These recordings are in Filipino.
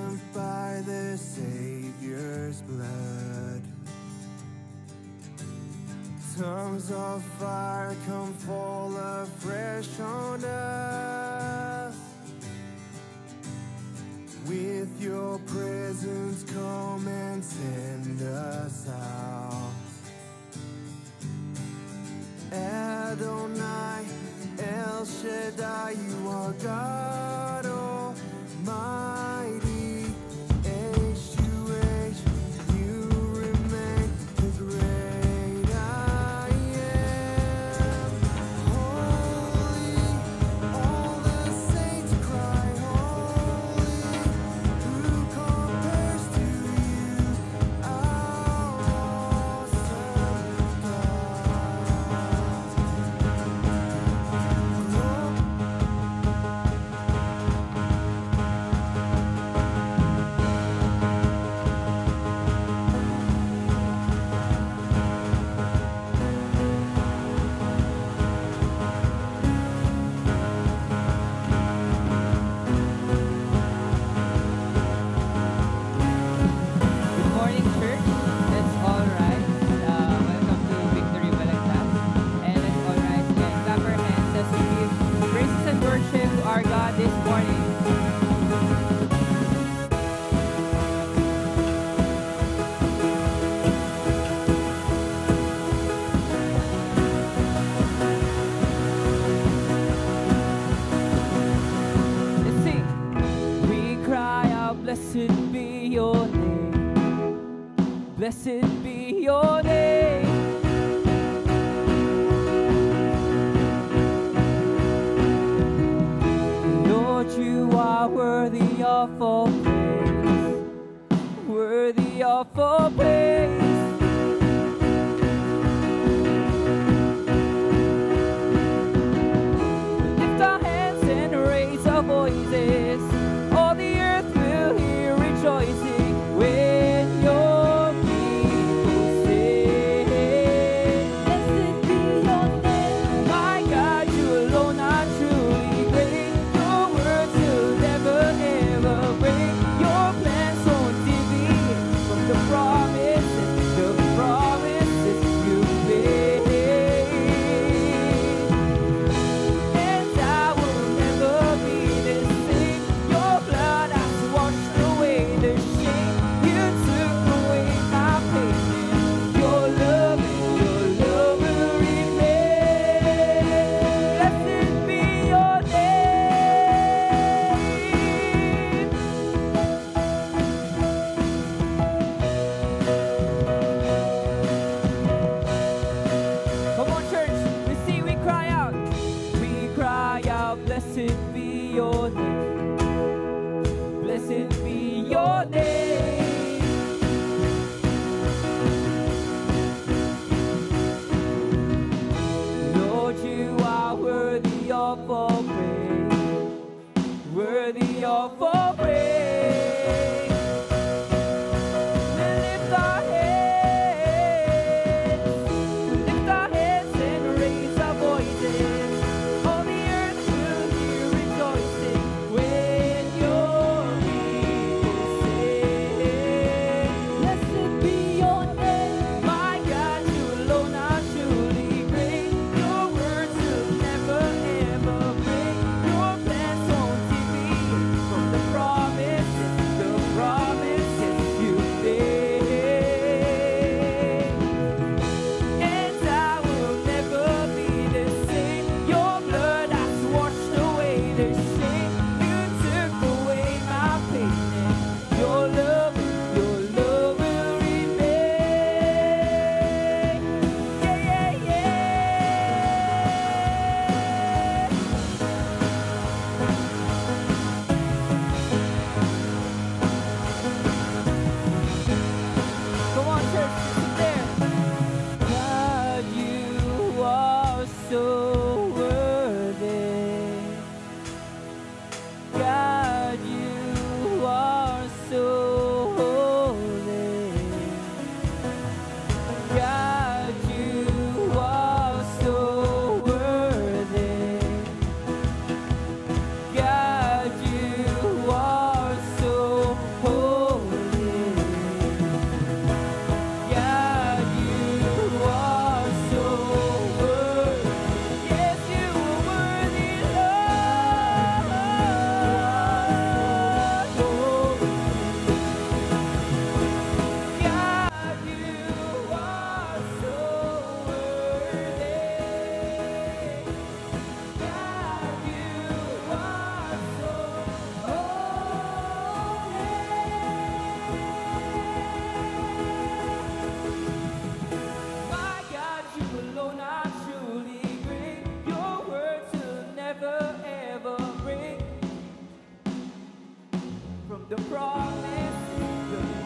ransomed by the Savior's blood. Tongues of fire come fall afresh on us. With your presence come and send us out. Adonai, El Shaddai, you are God Almighty. Age to age, you remain the great I am. Holy, all the saints cry holy. Who compares to you, our awesome Good morning, church. It's alright. Welcome to Victory Balagtas. And it's alright. Again, clap our hands as we give praises and worship to our God this morning. Let's sing. We cry out, blessed be your name. Blessed be your name. Lord, you are worthy of all praise. Worthy of all praise. Lift our hands and raise our voices. All the earth will hear rejoicing when your people sing. Blessed be your name. My God, you alone are truly great. Your words will never ever break. Your plans won't deviate from the promises you made. And I will never be the same. Your blood has washed away the shame. You took away my pain. And your love will remain. Blessed be your name. Come on, church. We sing, we cry out. We cry out, blessed be your name. Blessed be your name. Lord, you are worthy of all praise. Worthy of all praise. We lift our hands. We lift our hands and raise our voices. All the earth will hear rejoicing when your people sing.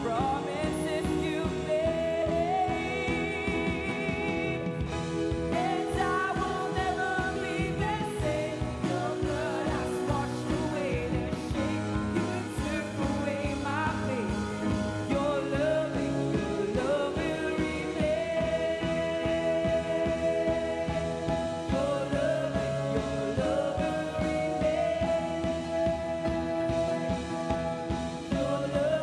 promises you made. And I will never be the same. Your blood has washed away the shame. You took away my pain. Your love will remain. Your love will remain. Your love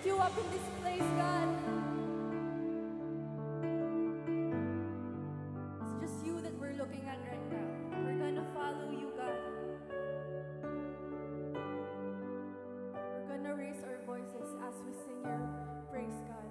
lift you up in this place, God. It's just you that we're looking at right now. We're gonna follow you, God. We're gonna raise our voices as we sing your praise, God.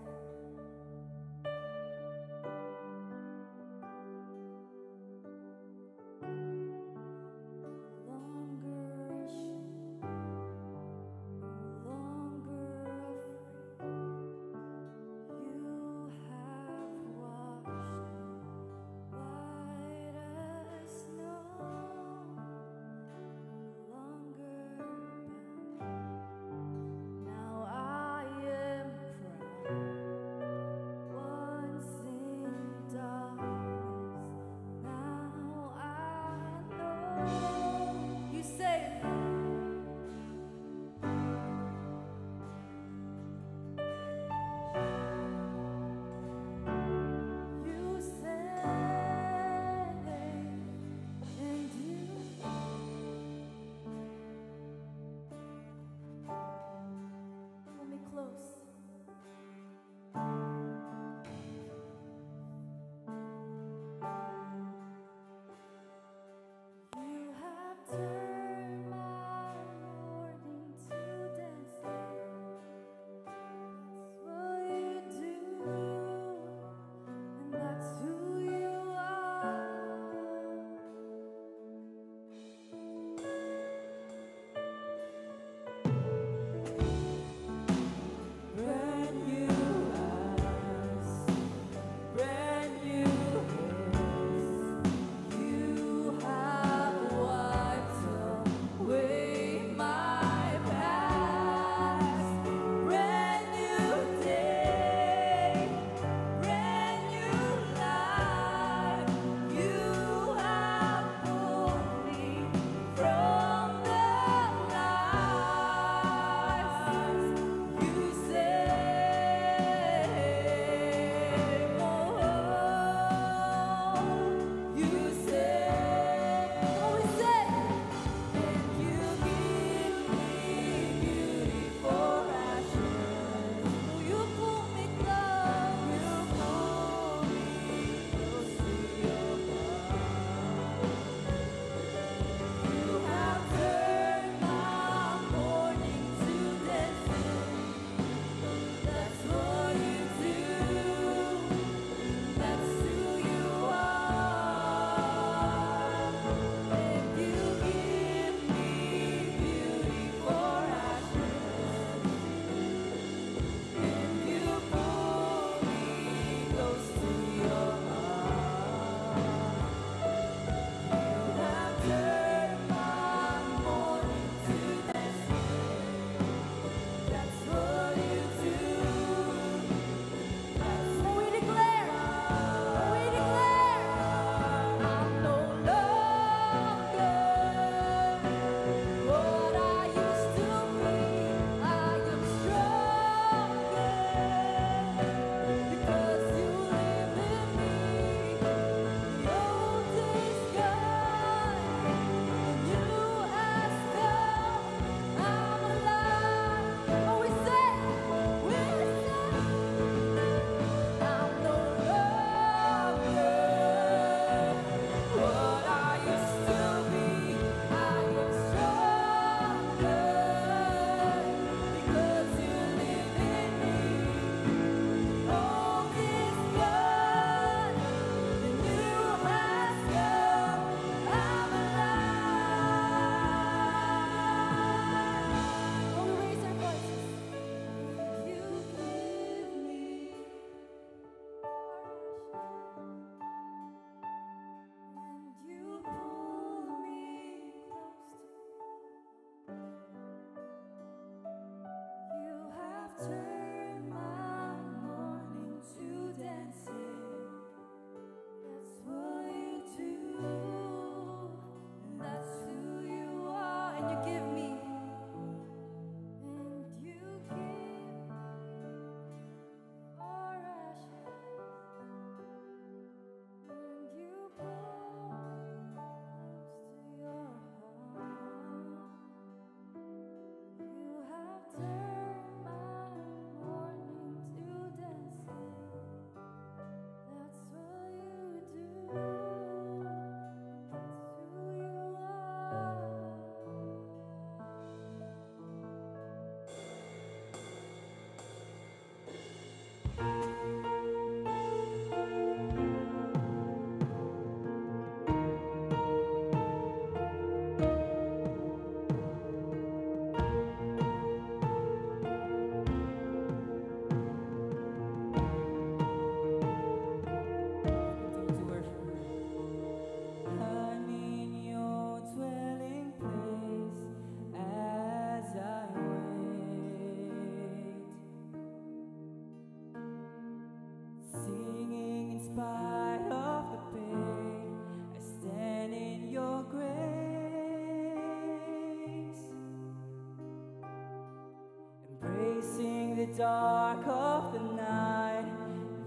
the dark of the night,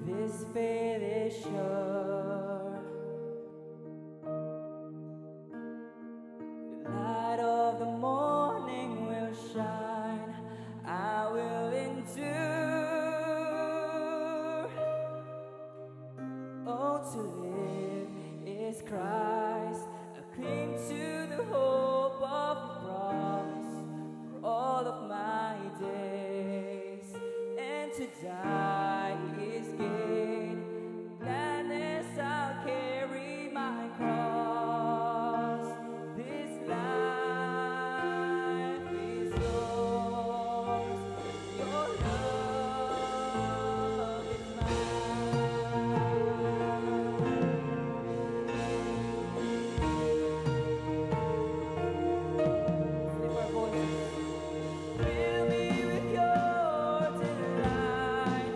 this faith is sure. The light of the morning will shine, I will endure. Oh, to live is Christ, I cling to the hope of the promise for all of my days, and to die is gain. Gladness I'll carry my cross. This life is yours. Your love is mine. Lift our voices. Fill me with your delight.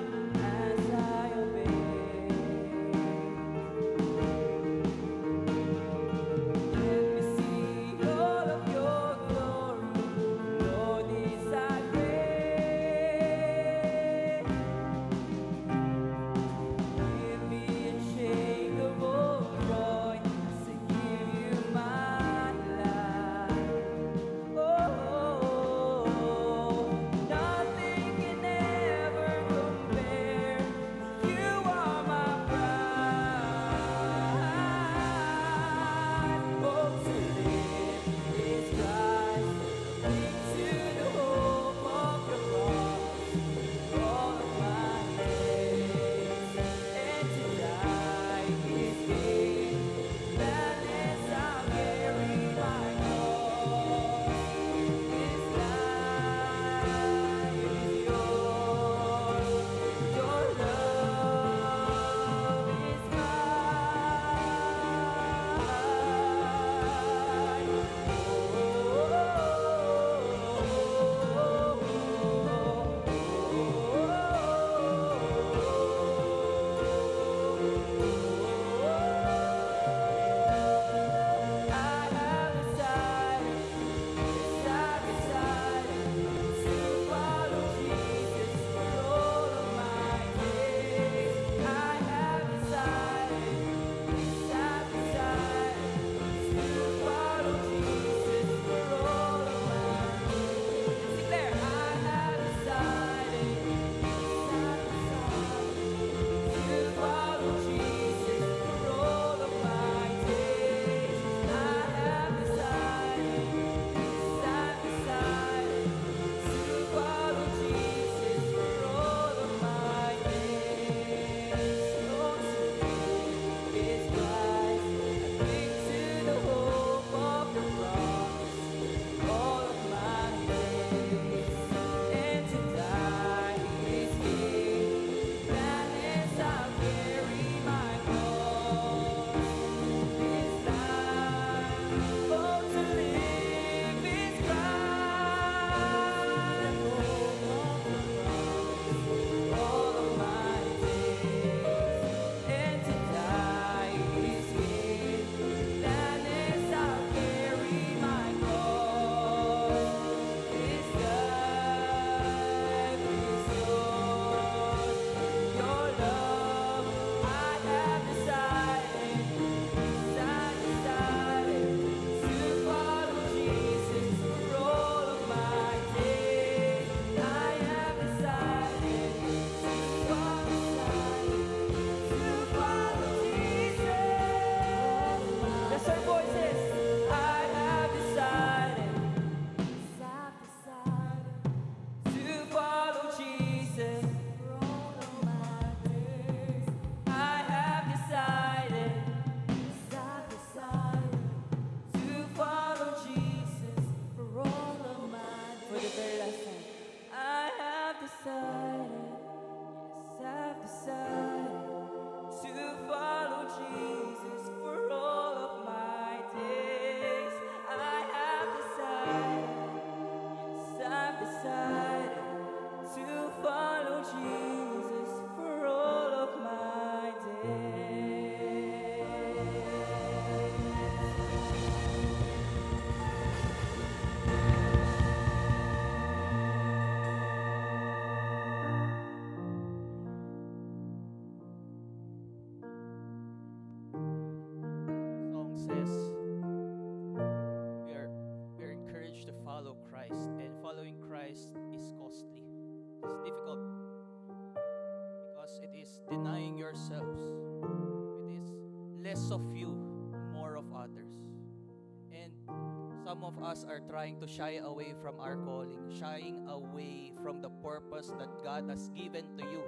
us are trying to shy away from our calling, shying away from the purpose that God has given to you.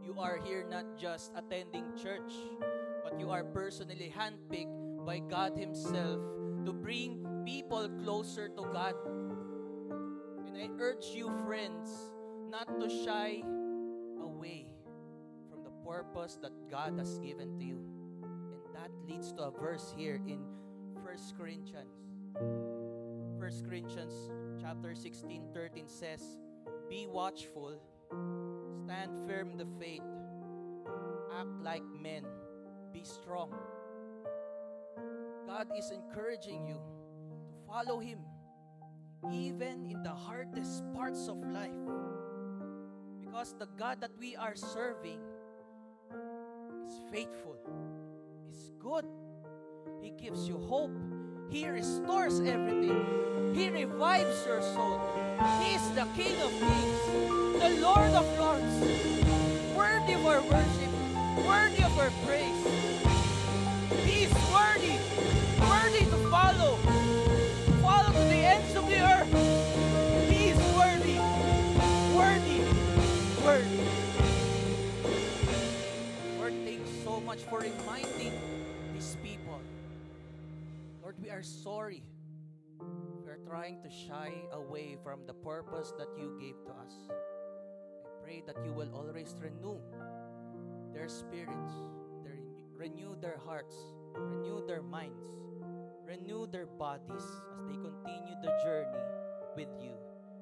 You are here not just attending church, but you are personally handpicked by God Himself to bring people closer to God. And I urge you, friends, not to shy away from the purpose that God has given to you. And that leads to a verse here in 1 Corinthians. 1 Corinthians chapter 16:13 says, "Be watchful, stand firm in the faith, act like men, be strong." God is encouraging you to follow Him even in the hardest parts of life, because the God that we are serving is faithful, is good. He gives you hope. He restores everything. He revives your soul. He is the King of Kings, the Lord of Lords, worthy of our worship, worthy of our praise. He is worthy, worthy to follow to the ends of the earth. He is worthy, worthy, worthy. Lord, thanks so much for reminding these people. Lord, we are sorry. We are trying to shy away from the purpose that you gave to us. I pray that you will always renew their spirits, renew their hearts, renew their minds, renew their bodies as they continue the journey with you.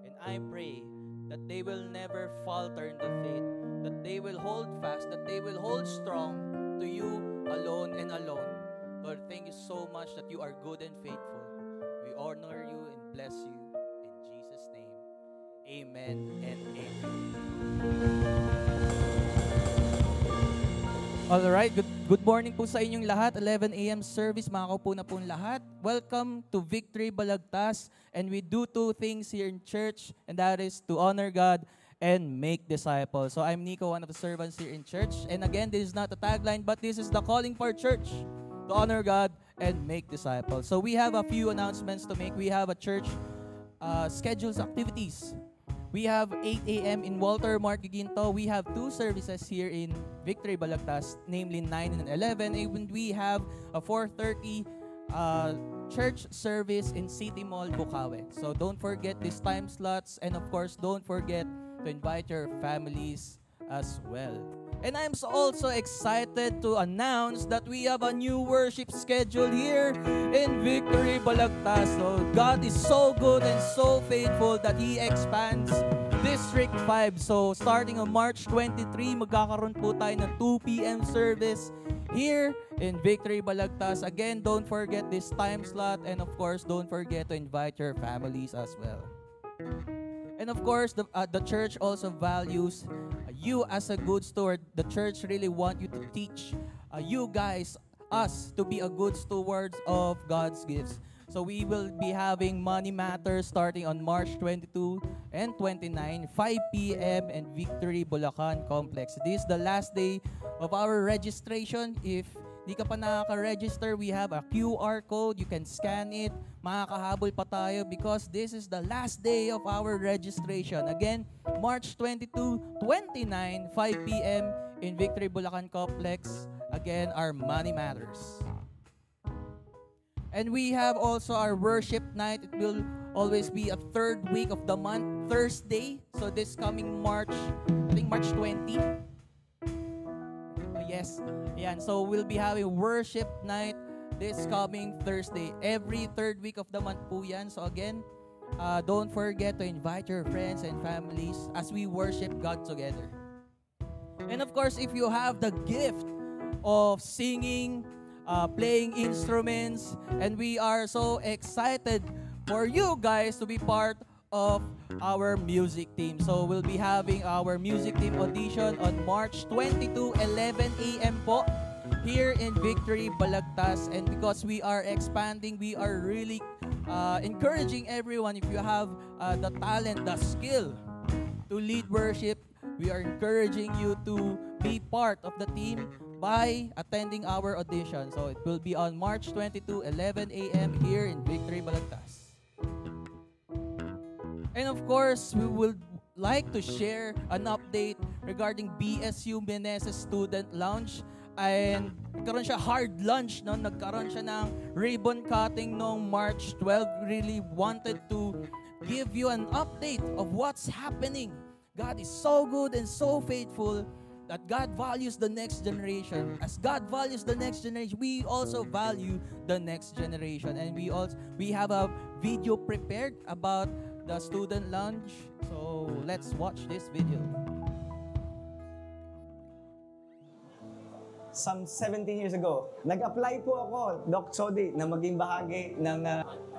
And I pray that they will never falter in the faith, that they will hold fast, that they will hold strong to you alone and alone. Lord, thank you so much that you are good and faithful. We honor you and bless you. In Jesus' name, amen and amen. Alright, good morning po sa inyong lahat. 11 a.m. service, makakaupo na po lahat. Welcome to Victory Balagtas. And we do two things here in church, and that is to honor God and make disciples. So I'm Nico, one of the servants here in church. And again, this is not a tagline, but this is the calling for church, to honor God and make disciples. So we have a few announcements to make. We have a church schedules activities. We have 8 a.m. in Walter Mark Giginto. We have two services here in Victory Balagtas, namely 9 and 11. And we have a 4:30 church service in City Mall, Bukawi. So don't forget these time slots. And of course, don't forget to invite your families as well. And I'm also excited to announce that we have a new worship schedule here in Victory Balagtas. So God is so good and so faithful that He expands District 5. So starting on March 23, magkakaroon po tayo ng 2 p.m. service here in Victory Balagtas. Again, don't forget this time slot. And of course, don't forget to invite your families as well. And of course, the church also values you as a good steward. The church really want you to teach you guys, us, to be a good stewards of God's gifts. So we will be having Money Matters starting on March 22 and 29, 5 p.m. in Victory Bulacan Complex. This is the last day of our registration. If di ka pa nakaka-register, we have a QR code. You can scan it. Makakahabol pa tayo because this is the last day of our registration. Again, March 22, 29, 5 p.m. in Victory Bulacan Complex. Again, our Money Matters. And we have also our worship night. It will always be a third week of the month, Thursday. So this coming March, I think March 20. Yes. Ayan. So we'll be having worship night this coming Thursday. Every third week of the month po yan. So again, don't forget to invite your friends and families as we worship God together. And of course, if you have the gift of singing, playing instruments, and we are so excited for you guys to be part of our music team. So we'll be having our music team audition on March 22, 11 a.m. po here in Victory Balagtas. And because we are expanding, we are really encouraging everyone, if you have the talent, the skill to lead worship, we are encouraging you to be part of the team by attending our audition. So it will be on March 22, 11 a.m. here in Victory Balagtas. And of course, we would like to share an update regarding BSU Meneses Student Lounge. And nagkaroon siya hard lunch, no? Nagkaroon siya ng ribbon cutting noong March 12. Really wanted to give you an update of what's happening. God is so good and so faithful that God values the next generation. As God values the next generation, we also value the next generation. And we have a video prepared about the student lounge. So let's watch this video. Some 17 years ago, nag-apply po ako, Doc Chody, na maging bahagi ng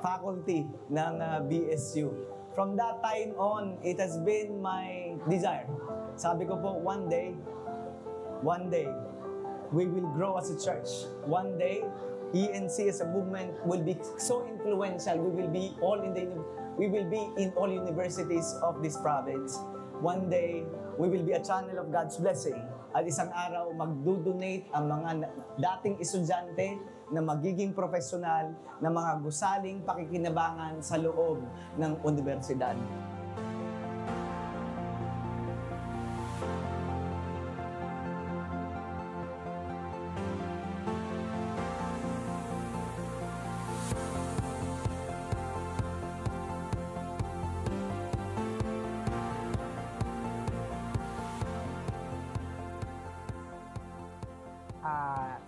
faculty ng BSU. From that time on, it has been my desire. Sabi ko po, one day, we will grow as a church. One day, ENC as a movement will be so influential. We will be in all universities of this province. One day, we will be a channel of God's blessing. At isang araw, magdo-donate ang mga dating estudyante na magiging profesional na mga gusaling pakikinabangan sa loob ng universidad.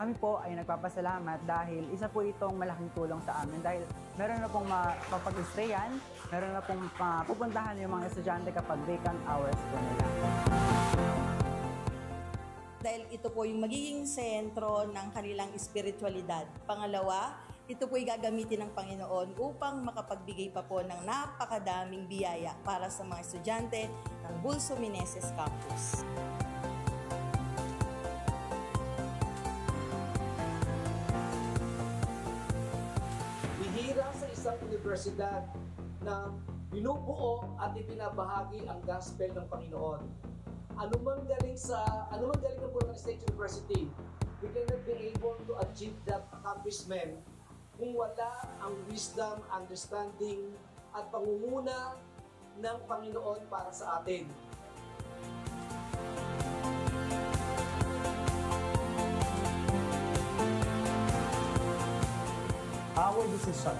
Kami po ay nagpapasalamat dahil isa po itong malaking tulong sa amin dahil meron na pong mapapag-stayan, meron na pong pupuntahan yung mga estudyante kapag vacant hours po nila. Dahil ito po yung magiging sentro ng kanilang espiritualidad. Pangalawa, ito po ay gagamitin ng Panginoon upang makapagbigay pa po ng napakadaming biyaya para sa mga estudyante ng Bulso Meneses Campus. Bihira sa isang universidad na binubuo at ipinabahagi ang gospel ng Panginoon. Anumang galing ng Bulacan State University, we cannot be able to achieve that accomplishment kung wala ang wisdom, understanding, at pangunguna ng Panginoon para sa atin. Our decision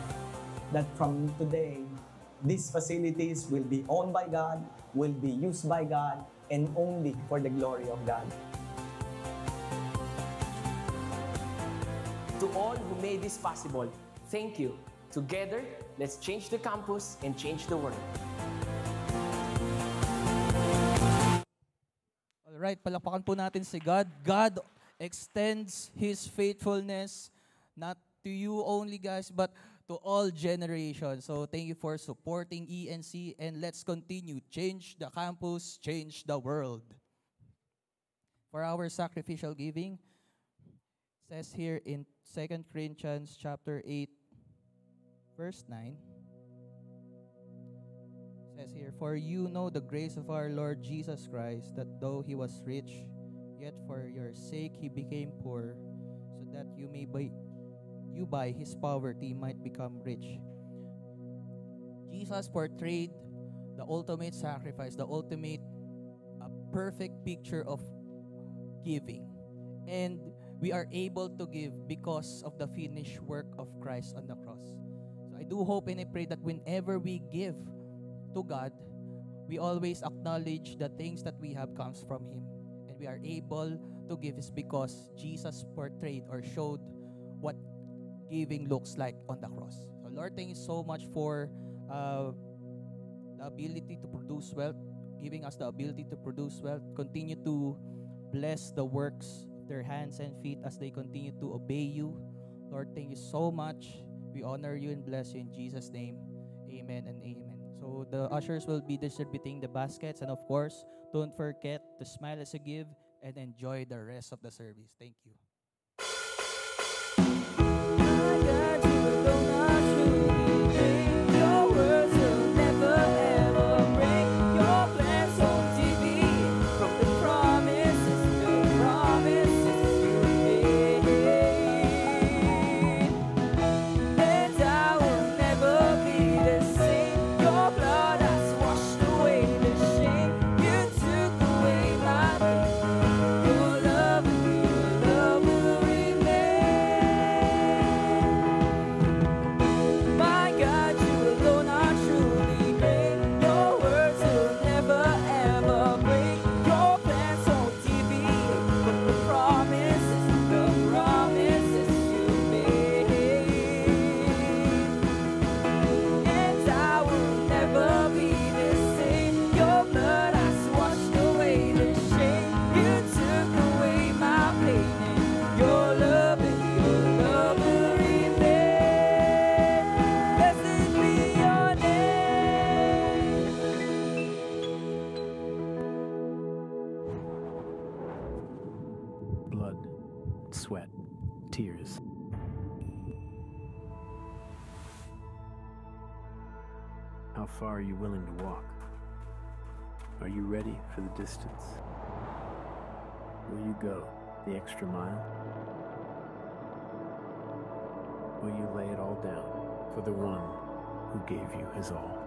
that from today, these facilities will be owned by God, will be used by God, and only for the glory of God. To all who made this possible, thank you. Together, let's change the campus and change the world. Alright, palakpakan po natin si God. God extends His faithfulness not to you only, guys, but to all generations. So thank you for supporting ENC, and let's continue. Change the campus, change the world. For our sacrificial giving, says here in 2 Corinthians chapter 8, verse 9, says here, "For you know the grace of our Lord Jesus Christ, that though He was rich, yet for your sake He became poor, so that you by His poverty might become rich." Jesus portrayed the ultimate sacrifice, the ultimate perfect picture of giving. And we are able to give because of the finished work of Christ on the cross. So I do hope and I pray that whenever we give to God, we always acknowledge the things that we have comes from Him. And we are able to give is because Jesus portrayed or showed what giving looks like on the cross. So Lord, thank you so much for the ability to produce wealth, giving us the ability to produce wealth. Continue to bless the works of their hands and feet as they continue to obey you. Lord, thank you so much. We honor you and bless you in Jesus' name. Amen and amen. So the ushers will be distributing the baskets, and of course, don't forget to smile as you give and enjoy the rest of the service. Thank you. And I will never be the same. Your blood has blood, sweat, tears. How far are you willing to walk? Are you ready for the distance? Will you go the extra mile? Will you lay it all down for the one who gave you his all?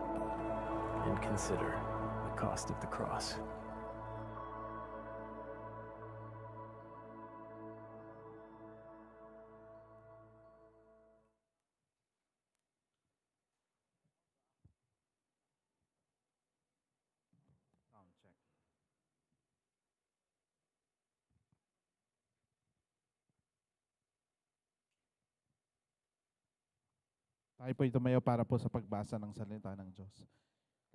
And consider the cost of the cross. Tayo po tumayo para po sa pagbasa ng salita ng Diyos.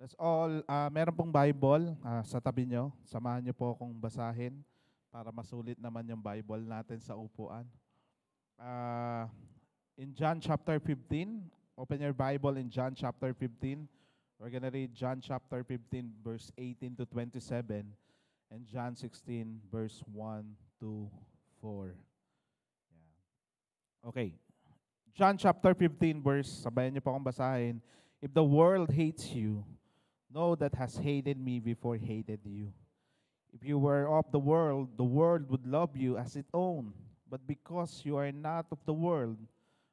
Let's all, meron pong Bible sa tabi nyo. Samahan nyo po akong basahin para masulit naman yung Bible natin sa upuan. In John chapter 15, open your Bible in John chapter 15. We're gonna read John chapter 15 verse 18 to 27 and John 16 verse 1 to 4. Yeah. Okay. John chapter 15 verse, sabayan niyo po akong basahin. If the world hates you, know that has hated me before hated you. If you were of the world would love you as its own. But because you are not of the world,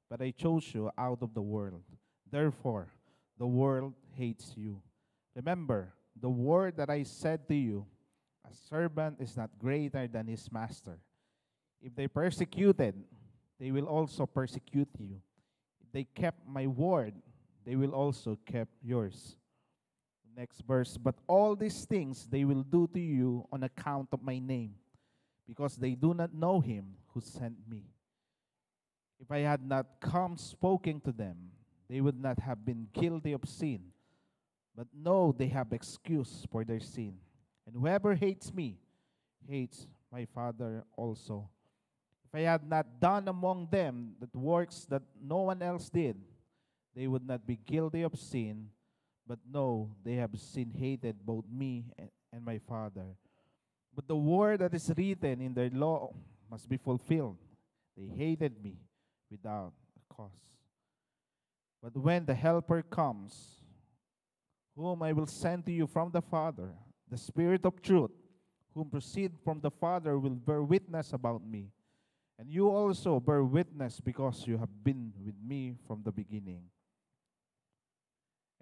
but I chose you out of the world, therefore the world hates you. Remember, the word that I said to you, a servant is not greater than his master. If they persecuted, they will also persecute you. If they kept my word, they will also keep yours. Next verse, but all these things they will do to you on account of my name, because they do not know him who sent me. If I had not come spoken to them, they would not have been guilty of sin. But no, they have excuse for their sin. And whoever hates me, hates my Father also. If I had not done among them the works that no one else did, they would not be guilty of sin. But no, they have sin hated both me and my Father. But the word that is written in their law must be fulfilled. They hated me without a cause. But when the Helper comes, whom I will send to you from the Father, the Spirit of truth, whom proceed from the Father, will bear witness about me. And you also bear witness because you have been with me from the beginning.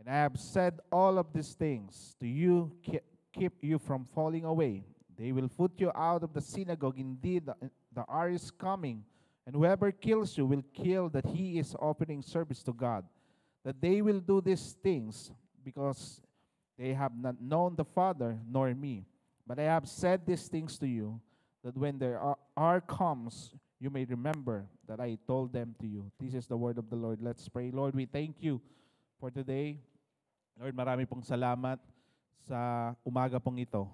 And I have said all of these things to you, keep you from falling away. They will put you out of the synagogue. Indeed, the hour is coming, and whoever kills you will kill that he is offering service to God. That they will do these things because they have not known the Father nor me. But I have said these things to you, that when their hour comes, you may remember that I told them to you. This is the word of the Lord. Let's pray. Lord, we thank you for today. Lord, marami pong salamat sa umaga pong ito.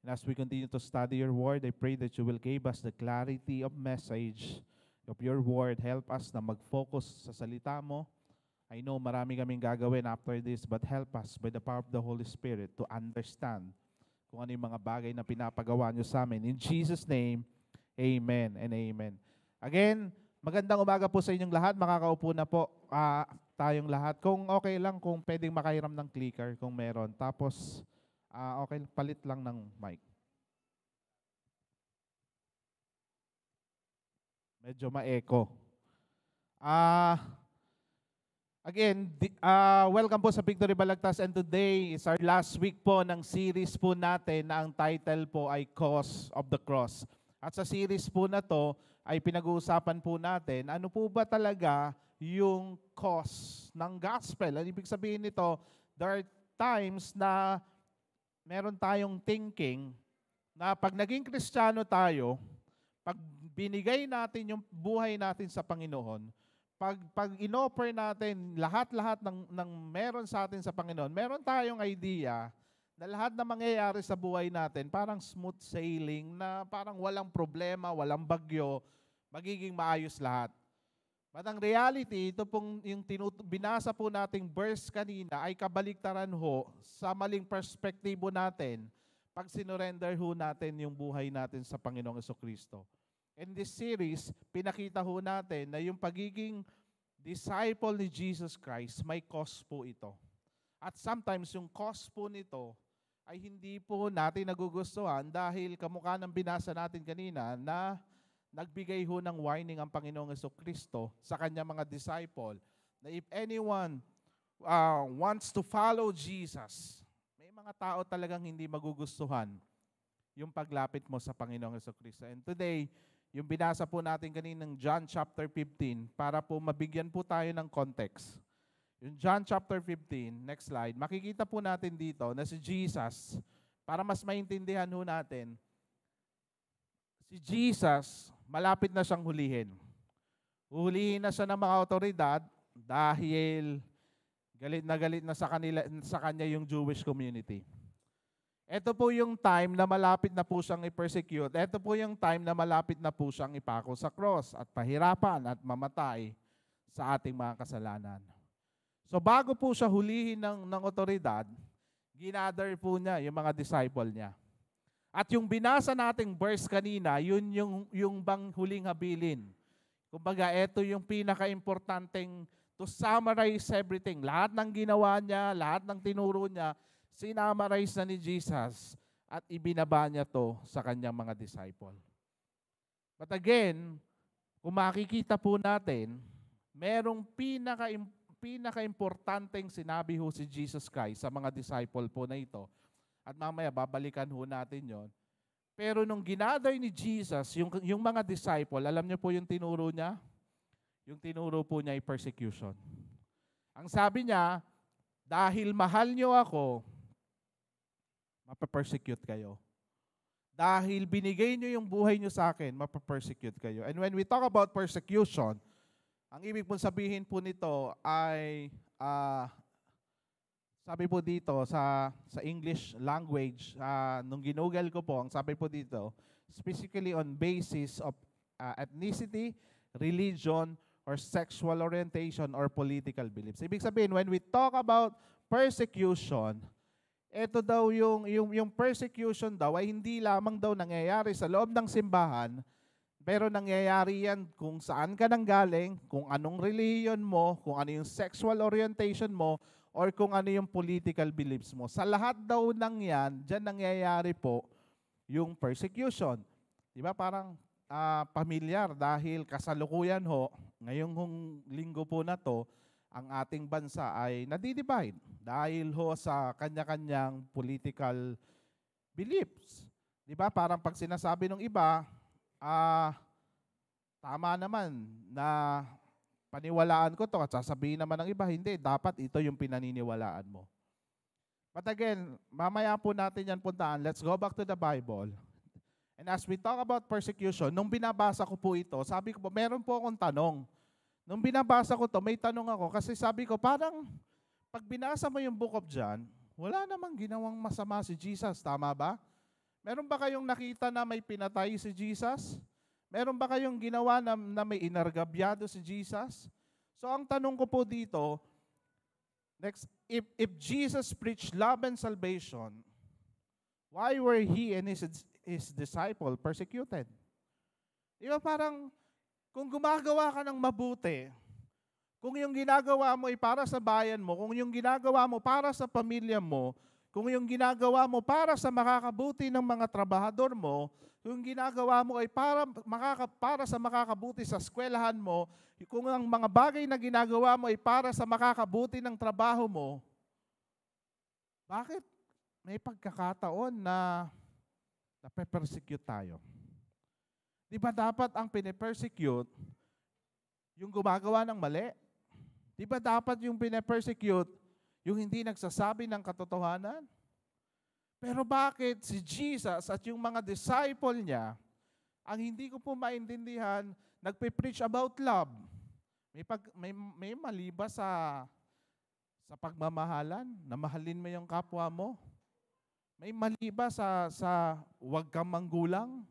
And as we continue to study your word, I pray that you will give us the clarity of message of your word. Help us na mag-focus sa salita mo. I know marami kaming gagawin after this, but help us by the power of the Holy Spirit to understand kung ano yung mga bagay na pinapagawa nyo sa amin. In Jesus' name, amen and amen. Again, magandang umaga po sa inyong lahat. Makakaupo na po tayong lahat. Kung okay lang, kung pwedeng makahiram ng clicker, kung meron. Tapos, okay, palit lang ng mic. Medyo ma-echo. Again, welcome po sa Victory Balagtas, and today is our last week po ng series po natin na ang title po ay Cause of the Cross. At sa series po na to ay pinag-uusapan po natin ano po ba talaga yung cause ng gospel. Ang ibig sabihin nito, there are times na meron tayong thinking na pag naging Kristiyano tayo, pag binigay natin yung buhay natin sa Panginoon, pag in-offer natin lahat-lahat ng meron sa atin sa Panginoon, meron tayong idea na lahat na mangyayari sa buhay natin parang smooth sailing, na parang walang problema, walang bagyo, magiging maayos lahat. But ang reality, ito pong yung binasa po nating verse kanina ay kabaliktaran ho sa maling perspektibo natin pag sinurrender ho natin yung buhay natin sa Panginoong Jesucristo. In this series, pinakita ho natin na yung pagiging disciple ni Jesus Christ, may cost po ito. At sometimes yung cost po nito ay hindi po natin nagugustuhan dahil kamukha ng binasa natin kanina na nagbigay ho ng warning ang Panginoong Jesucristo sa kanyang mga disciple na if anyone wants to follow Jesus, may mga tao talagang hindi magugustuhan yung paglapit mo sa Panginoong Jesucristo. And today, yung binasa po natin kaninang John chapter 15 para po mabigyan po tayo ng context. Yung John chapter 15, next slide, makikita po natin dito na si Jesus, para mas maintindihan ho natin, si Jesus, malapit na siyang hulihin. Hulihin na siya ng mga otoridad dahil galit na sa kanya yung Jewish community. Ito po yung time na malapit na po siyang i-persecute. Ito po yung time na malapit na po siyang ipako sa cross at pahirapan at mamatay sa ating mga kasalanan. So bago po siya hulihin ng otoridad, ginather po niya yung mga disciple niya. At yung binasa nating verse kanina, yun yung bang huling habilin. Kumbaga, ito yung pinaka-importanteng to summarize everything. Lahat ng ginawa niya, lahat ng tinuro niya, sinamarize na ni Jesus at ibinaba niya to sa kanyang mga disciple. But again, kung makikita po natin, merong pinaka-importanteng sinabi ho si Jesus Christ sa mga disciple po na ito. At mamaya babalikan ho natin yon. Pero nung ginather ni Jesus, yung mga disciple, alam niyo po yung tinuro niya? Yung tinuro po niya ay persecution. Ang sabi niya, dahil mahal niyo ako, mapapersecute kayo. Dahil binigay niyo yung buhay niyo sa akin, mapapersecute kayo. And when we talk about persecution, ang ibig pong sabihin po nito ay, sabi po dito sa English language, nung ginugol ko po, ang sabi po dito, specifically on basis of ethnicity, religion, or sexual orientation, or political beliefs. Ibig sabihin, when we talk about persecution, ito daw yung persecution daw ay hindi lamang daw nangyayari sa loob ng simbahan, pero nangyayari yan kung saan ka nanggaling, kung anong religion mo, kung ano yung sexual orientation mo, or kung ano yung political beliefs mo. Sa lahat daw ng yan, dyan nangyayari po yung persecution. Di ba parang pamilyar dahil kasalukuyan ho, ngayong linggo po na to, ang ating bansa ay nadidivide dahil ho sa kanya-kanyang political beliefs. Di ba? Parang pag sinasabi ng iba, tama naman na paniwalaan ko to at sasabihin naman ng iba, hindi, dapat ito yung pinaniniwalaan mo. But again, mamaya po natin yan puntaan. Let's go back to the Bible. And as we talk about persecution, nung binabasa ko po ito, sabi ko po, meron po akong tanong. Nung binabasa ko to, may tanong ako kasi sabi ko, parang pag binasa mo yung Book of John, wala namang ginawang masama si Jesus, tama ba? Meron ba kayong nakita na may pinatay si Jesus? Meron ba kayong ginawa na may inargabyado si Jesus? So ang tanong ko po dito, next, if Jesus preached love and salvation, why were he and his disciple persecuted? Di ba parang, kung gumagawa ka ng mabuti, kung yung ginagawa mo ay para sa bayan mo, kung yung ginagawa mo para sa pamilya mo, kung yung ginagawa mo para sa makakabuti ng mga trabahador mo, kung ginagawa mo ay para sa makakabuti sa eskwelahan mo, kung ang mga bagay na ginagawa mo ay para sa makakabuti ng trabaho mo, bakit may pagkakataon na nape-persecute tayo? Di ba dapat ang pine-persecute yung gumagawa ng mali? Di ba dapat yung pine-persecute yung hindi nagsasabi ng katotohanan? Pero bakit si Jesus at yung mga disciple niya, ang hindi ko po maintindihan, nagpe-preach about love. May mali ba sa pagmamahalan? Na mahalin mo yung kapwa mo? May mali ba sa huwag kang manggulang?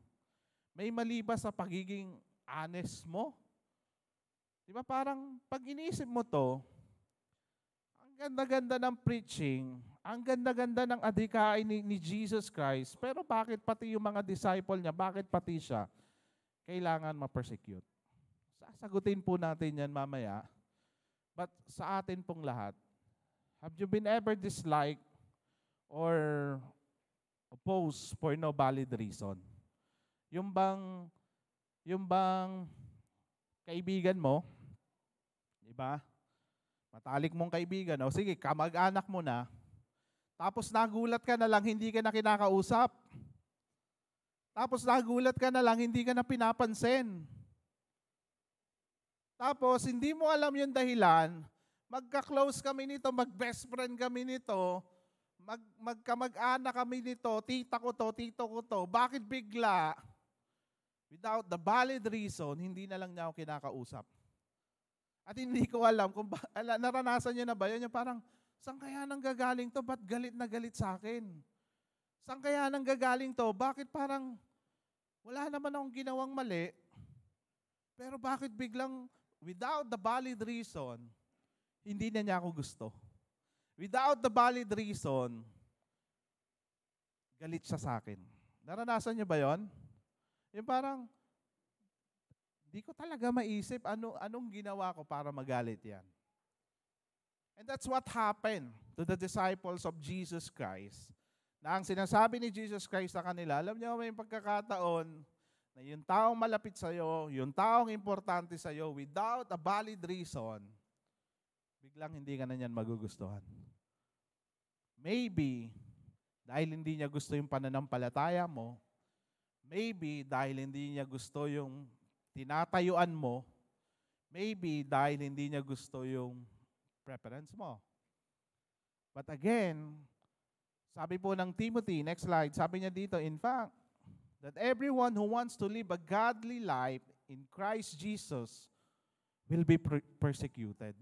May mali ba sa pagiging honest mo? Di ba parang pag iniisip mo to, ang ganda-ganda ng preaching, ang ganda-ganda ng adhikain ni Jesus Christ, pero bakit pati yung mga disciple niya, bakit pati siya? kailangan ma-persecute. Sasagutin po natin yan mamaya. But sa atin pong lahat, have you been ever disliked or opposed for no valid reason? Yung bang kaibigan mo, di ba? Matalik mong kaibigan, o sige, kamag-anak mo na, tapos nagulat ka na lang, hindi ka na kinakausap. Tapos nagulat ka na lang, hindi ka na pinapansin. Tapos hindi mo alam yung dahilan, magka-close kami nito, mag-best friend kami nito, magkamag-anak kami nito, tita ko to, tito ko to, bakit bigla? Without the valid reason, hindi na lang niya ako kinakausap. At hindi ko alam kung naranasan niyo na ba yan, yung parang, saan kaya nang gagaling to? Ba't galit na galit sa akin? Saan kaya nang gagaling to? Bakit parang wala naman akong ginawang mali? Pero bakit biglang, without the valid reason, hindi na niya ako gusto? Without the valid reason, galit siya sa akin. Naranasan niyo ba yon? Yung parang, di ko talaga maisip anong ginawa ko para magalit yan. And that's what happened to the disciples of Jesus Christ. Na ang sinasabi ni Jesus Christ sa kanila, alam niyo may pagkakataon na yung taong malapit sa iyo, yung taong importante sa iyo, without a valid reason, biglang hindi ka na niyan magugustuhan. Maybe, dahil hindi niya gusto yung pananampalataya mo, maybe dahil hindi niya gusto yung tinatayuan mo, maybe dahil hindi niya gusto yung preference mo. But again, sabi po ng Timothy, next slide, sabi niya dito, in fact, that everyone who wants to live a godly life in Christ Jesus will be persecuted.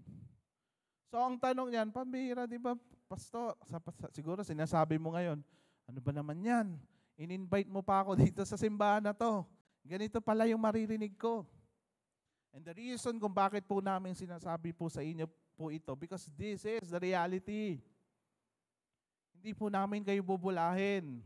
So ang tanong niyan, pambihira, di ba, Pastor, siguro sinasabi mo ngayon, ano ba naman yan? In-invite mo pa ako dito sa simbahan na to. Ganito pala yung maririnig ko. And the reason kung bakit po namin sinasabi po sa inyo po ito, because this is the reality. Hindi po namin kayo bubulahin.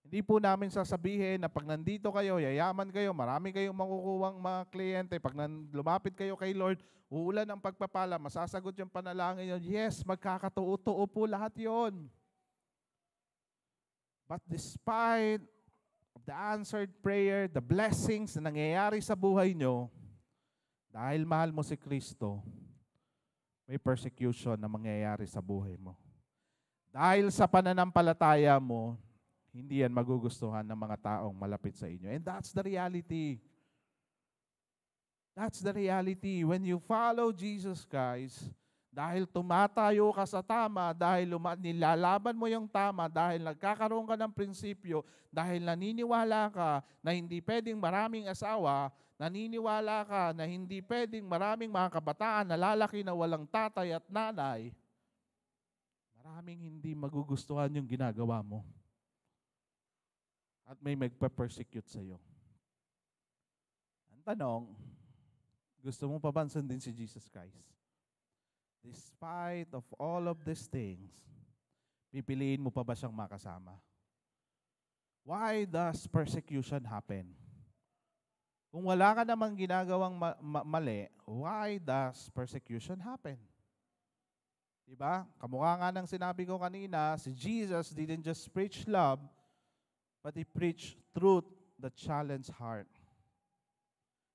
Hindi po namin sasabihin na pag nandito kayo, yayaman kayo, marami kayong makukuwang mga kliyente. Pag lumapit kayo kay Lord, uulan ang pagpapala, masasagot yung panalangin nyo. Yes, magkakatuo-tuo po lahat yon. But despite the answered prayer, the blessings na nangyayari sa buhay nyo, dahil mahal mo si Kristo, may persecution na mangyayari sa buhay mo. Dahil sa pananampalataya mo, hindi yan magugustuhan ng mga taong malapit sa inyo. And that's the reality. That's the reality. When you follow Jesus Christ, dahil tumatayo ka sa tama, dahil nilalaban mo yung tama, dahil nagkakaroon ka ng prinsipyo, dahil naniniwala ka na hindi pwedeng maraming asawa, naniniwala ka na hindi pwedeng maraming mga kabataan na lalaki na walang tatay at nanay, maraming hindi magugustuhan yung ginagawa mo. At may magpa-persecute sa iyo. Ang tanong, gusto mo pa ba sundin si Jesus Christ? Despite of all of these things, pipiliin mo pa ba siyang makasama? Why does persecution happen? Kung wala ka namang ginagawang mali, why does persecution happen? Diba? Kamukha nga ng sinabi ko kanina, si Jesus didn't just preach love, but He preached truth that challenged heart.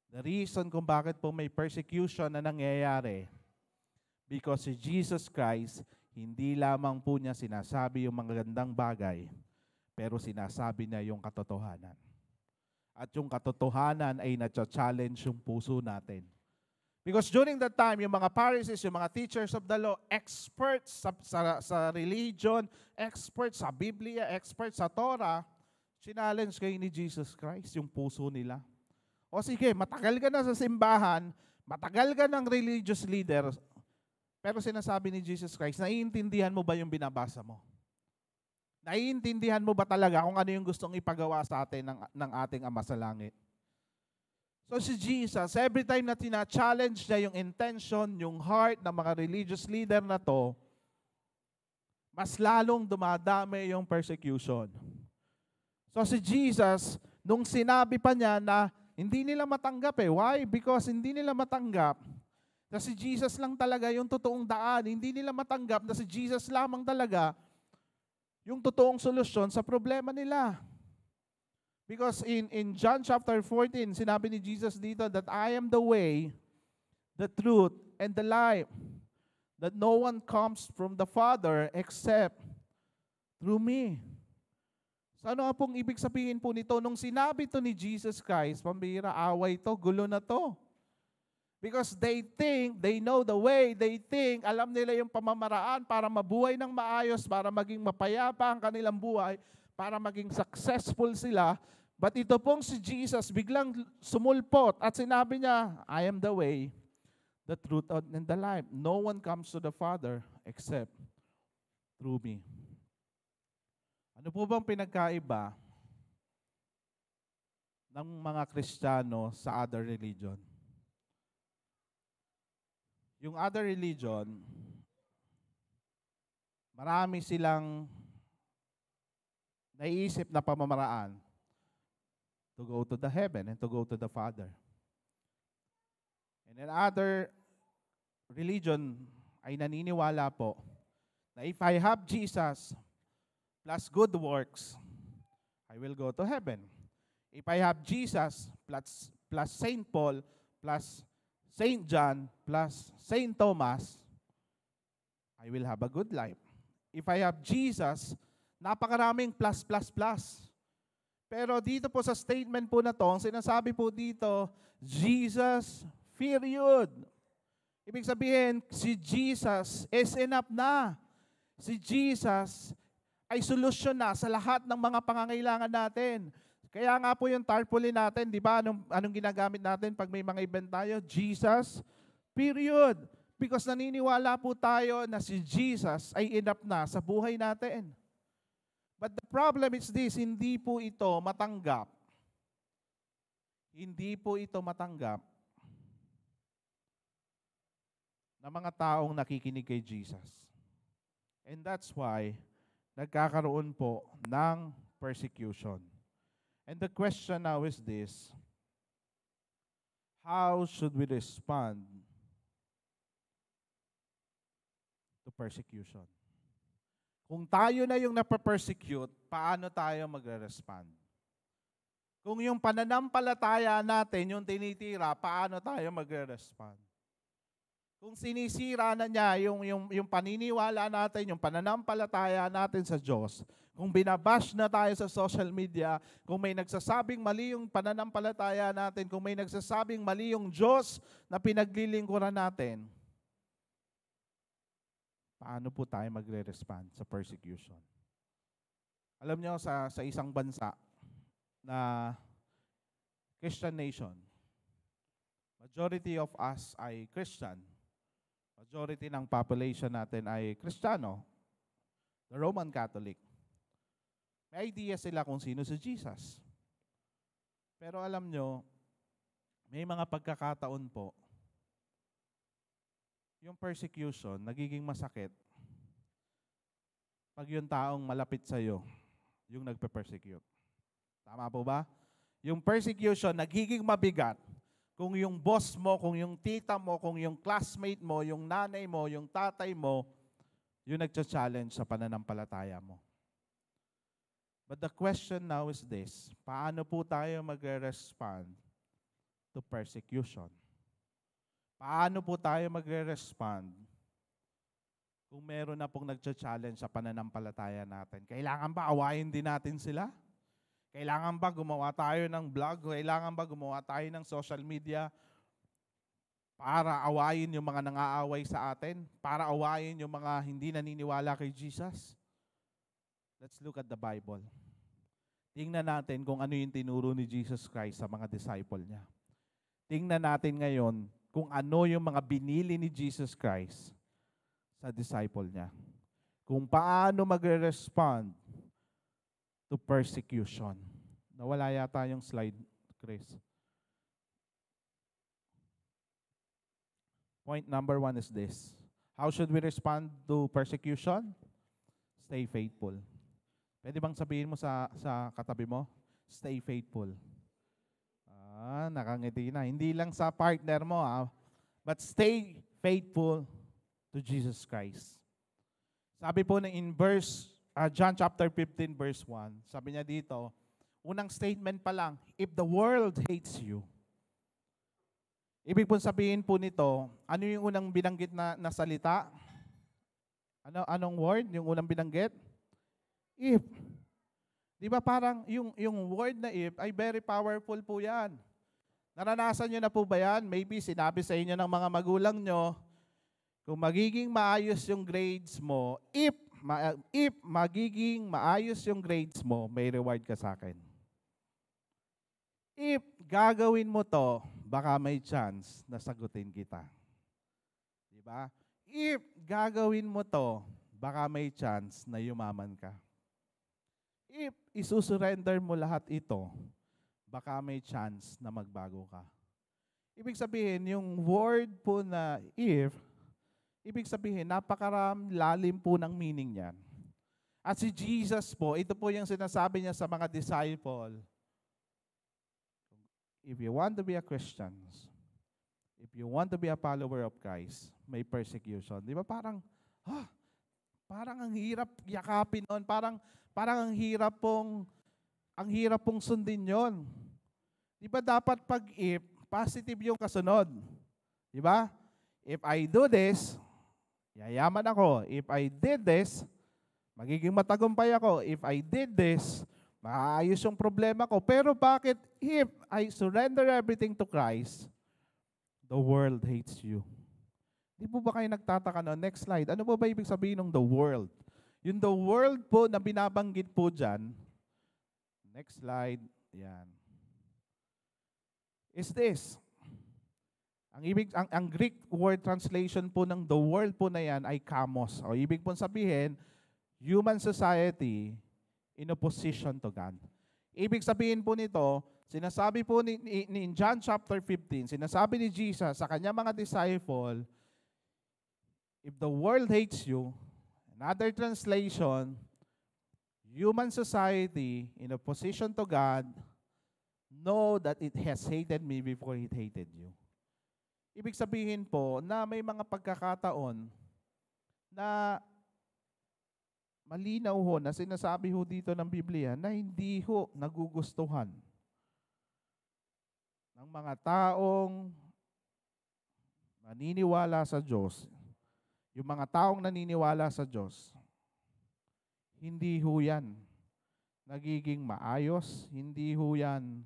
The reason kung bakit po may persecution na nangyayari, because si Jesus Christ, hindi lamang po niya sinasabi yung magagandang bagay, pero sinasabi niya yung katotohanan. At yung katotohanan ay na-challenge yung puso natin. Because during that time, yung mga Pharisees, yung mga teachers of the law, experts sa religion, experts sa Biblia, experts sa Torah, challenge kayo ni Jesus Christ, yung puso nila. O sige, matagal ka na sa simbahan, matagal ka ng religious leader, pero sinasabi ni Jesus Christ, naiintindihan mo ba yung binabasa mo? Naiintindihan mo ba talaga kung ano yung gustong ipagawa sa atin ng ating Ama sa Langit? So si Jesus, every time na tina-challenge niya yung intention, yung heart ng mga religious leader na to, mas lalong dumadami yung persecution. So si Jesus, nung sinabi pa niya na Hindi nila matanggap eh. Why? Because hindi nila matanggap na si Jesus lang talaga yung totoong daan. Hindi nila matanggap na si Jesus lamang talaga yung totoong solusyon sa problema nila. Because in John chapter 14, sinabi ni Jesus dito that I am the way, the truth, and the life. That no one comes from the Father except through me. So ano nga pong ibig sabihin po nito? Nung sinabi to ni Jesus Christ, pambihira, away to, gulo na to. Because they think, they know the way, they think, alam nila yung pamamaraan para mabuhay ng maayos, para maging mapayapa ang kanilang buhay, para maging successful sila. But ito pong si Jesus, biglang sumulpot at sinabi niya, I am the way, the truth, and the life. No one comes to the Father except through me. Ano po bang pinagkaiba ng mga Kristiyano sa other religion? Yung other religion, marami silang naiisip na pamamaraan to go to the heaven and to go to the Father. And in other religion ay naniniwala po na if I have Jesus plus good works, I will go to heaven. If I have Jesus plus Saint Paul plus Saint John plus Saint Thomas, I will have a good life. If I have Jesus, napakaraming plus. Pero dito po sa statement po na to, ang sinasabi po dito, Jesus, period. Ibig sabihin, si Jesus is enough na. Si Jesus ay solusyon na sa lahat ng mga pangangailangan natin. Kaya nga po yung tarpaulin natin, di ba? Anong ginagamit natin pag may mga event tayo? Jesus, period. Because naniniwala po tayo na si Jesus ay enough na sa buhay natin. But the problem is this, hindi po ito matanggap. Hindi po ito matanggap ng mga taong nakikinig kay Jesus. And that's why nagkakaroon po ng persecution. And the question now is this, how should we respond to persecution? Kung tayo na yung napapersecute, paano tayo magre-respond? Kung yung pananampalataya natin, yung tinitira, paano tayo magre-respond? Kung sinisira na niya yung paniniwala natin, yung pananampalataya natin sa Diyos, kung binabash na tayo sa social media, kung may nagsasabing mali yung pananampalataya natin, kung may nagsasabing mali yung Diyos na pinaglilingkuran natin, paano po tayo magre-respond sa persecution? Alam niyo, sa isang bansa na Christian nation, majority of us ay Christian. Majority ng population natin ay Kristiyano, the Roman Catholic. May idea sila kung sino si Jesus. Pero alam nyo, may mga pagkakataon po, yung persecution, nagiging masakit pag yung taong malapit sa'yo, yung nagpe-persecute. Tama po ba? Yung persecution, nagiging mabigat kung yung boss mo, kung yung tita mo, kung yung classmate mo, yung nanay mo, yung tatay mo, yung nagcha-challenge sa pananampalataya mo. But the question now is this, paano po tayo magre-respond to persecution? Paano po tayo magre-respond kung meron na pong nagcha-challenge sa pananampalataya natin? Kailangan ba awayin din natin sila? Kailangan ba gumawa tayo ng vlog? Kailangan ba gumawa tayo ng social media para awayin yung mga nang-aaway sa atin? Para awayin yung mga hindi naniniwala kay Jesus? Let's look at the Bible. Tingnan natin kung ano yung tinuro ni Jesus Christ sa mga disciple niya. Tingnan natin ngayon kung ano yung mga binili ni Jesus Christ sa disciple niya. Kung paano magre-respond to persecution. Nawala yata yung slide, Chris. Point number 1 is this. How should we respond to persecution? Stay faithful. Pwede bang sabihin mo sa katabi mo? Stay faithful. Nakangiti na. Hindi lang sa partner mo, but stay faithful to Jesus Christ. Sabi po na in John chapter 15 verse 1, sabi niya dito, unang statement pa lang, if the world hates you. Ibig po sabihin po nito, ano yung unang binanggit na salita? Anong word yung unang binanggit? If. Di ba parang yung word na if ay very powerful po yan. Naranasan nyo na po ba yan? Maybe sinabi sa inyo ng mga magulang nyo, kung magiging maayos yung grades mo, if magiging maayos yung grades mo, may reward ka sa akin. If gagawin mo to, baka may chance na sagutin kita. Di ba? If gagawin mo to, baka may chance na yumaman ka. If isusurrender mo lahat ito, baka may chance na magbago ka. Ibig sabihin, yung word po na if, ibig sabihin, lalim po ng meaning yan. At si Jesus po, ito po yung sinasabi niya sa mga disciple. If you want to be a Christian, if you want to be a follower of Christ, may persecution. Di ba parang ang hirap yakapin nun. Parang ang hirap pong sundin yon. Di ba dapat pag if, positive yung kasunod. Di ba? If I do this, yayaman ako. If I did this, magiging matagumpay ako. If I did this, maayos yung problema ko. Pero bakit if I surrender everything to Christ, the world hates you? Di po ba kayo nagtataka no? Next slide. Ano po ba ibig sabihin ng the world? Yung the world po na binabanggit po dyan, next slide, yan, is this. Ang Greek word translation po ng the world po na yan ay kamos. O ibig po sabihin, human society in opposition to God. Ibig sabihin po nito, sinasabi po ni John chapter 15, sinasabi ni Jesus sa kanya mga disciple, if the world hates you, another translation, human society in opposition to God, know that it has hated me before it hated you. Ibig sabihin po na may mga pagkakataon na malinaw ho na sinasabi ho dito ng Biblia na hindi ho nagugustuhan ng mga taong naniniwala sa Diyos. Yung mga taong naniniwala sa Diyos, hindi ho yan nagiging maayos, hindi ho yan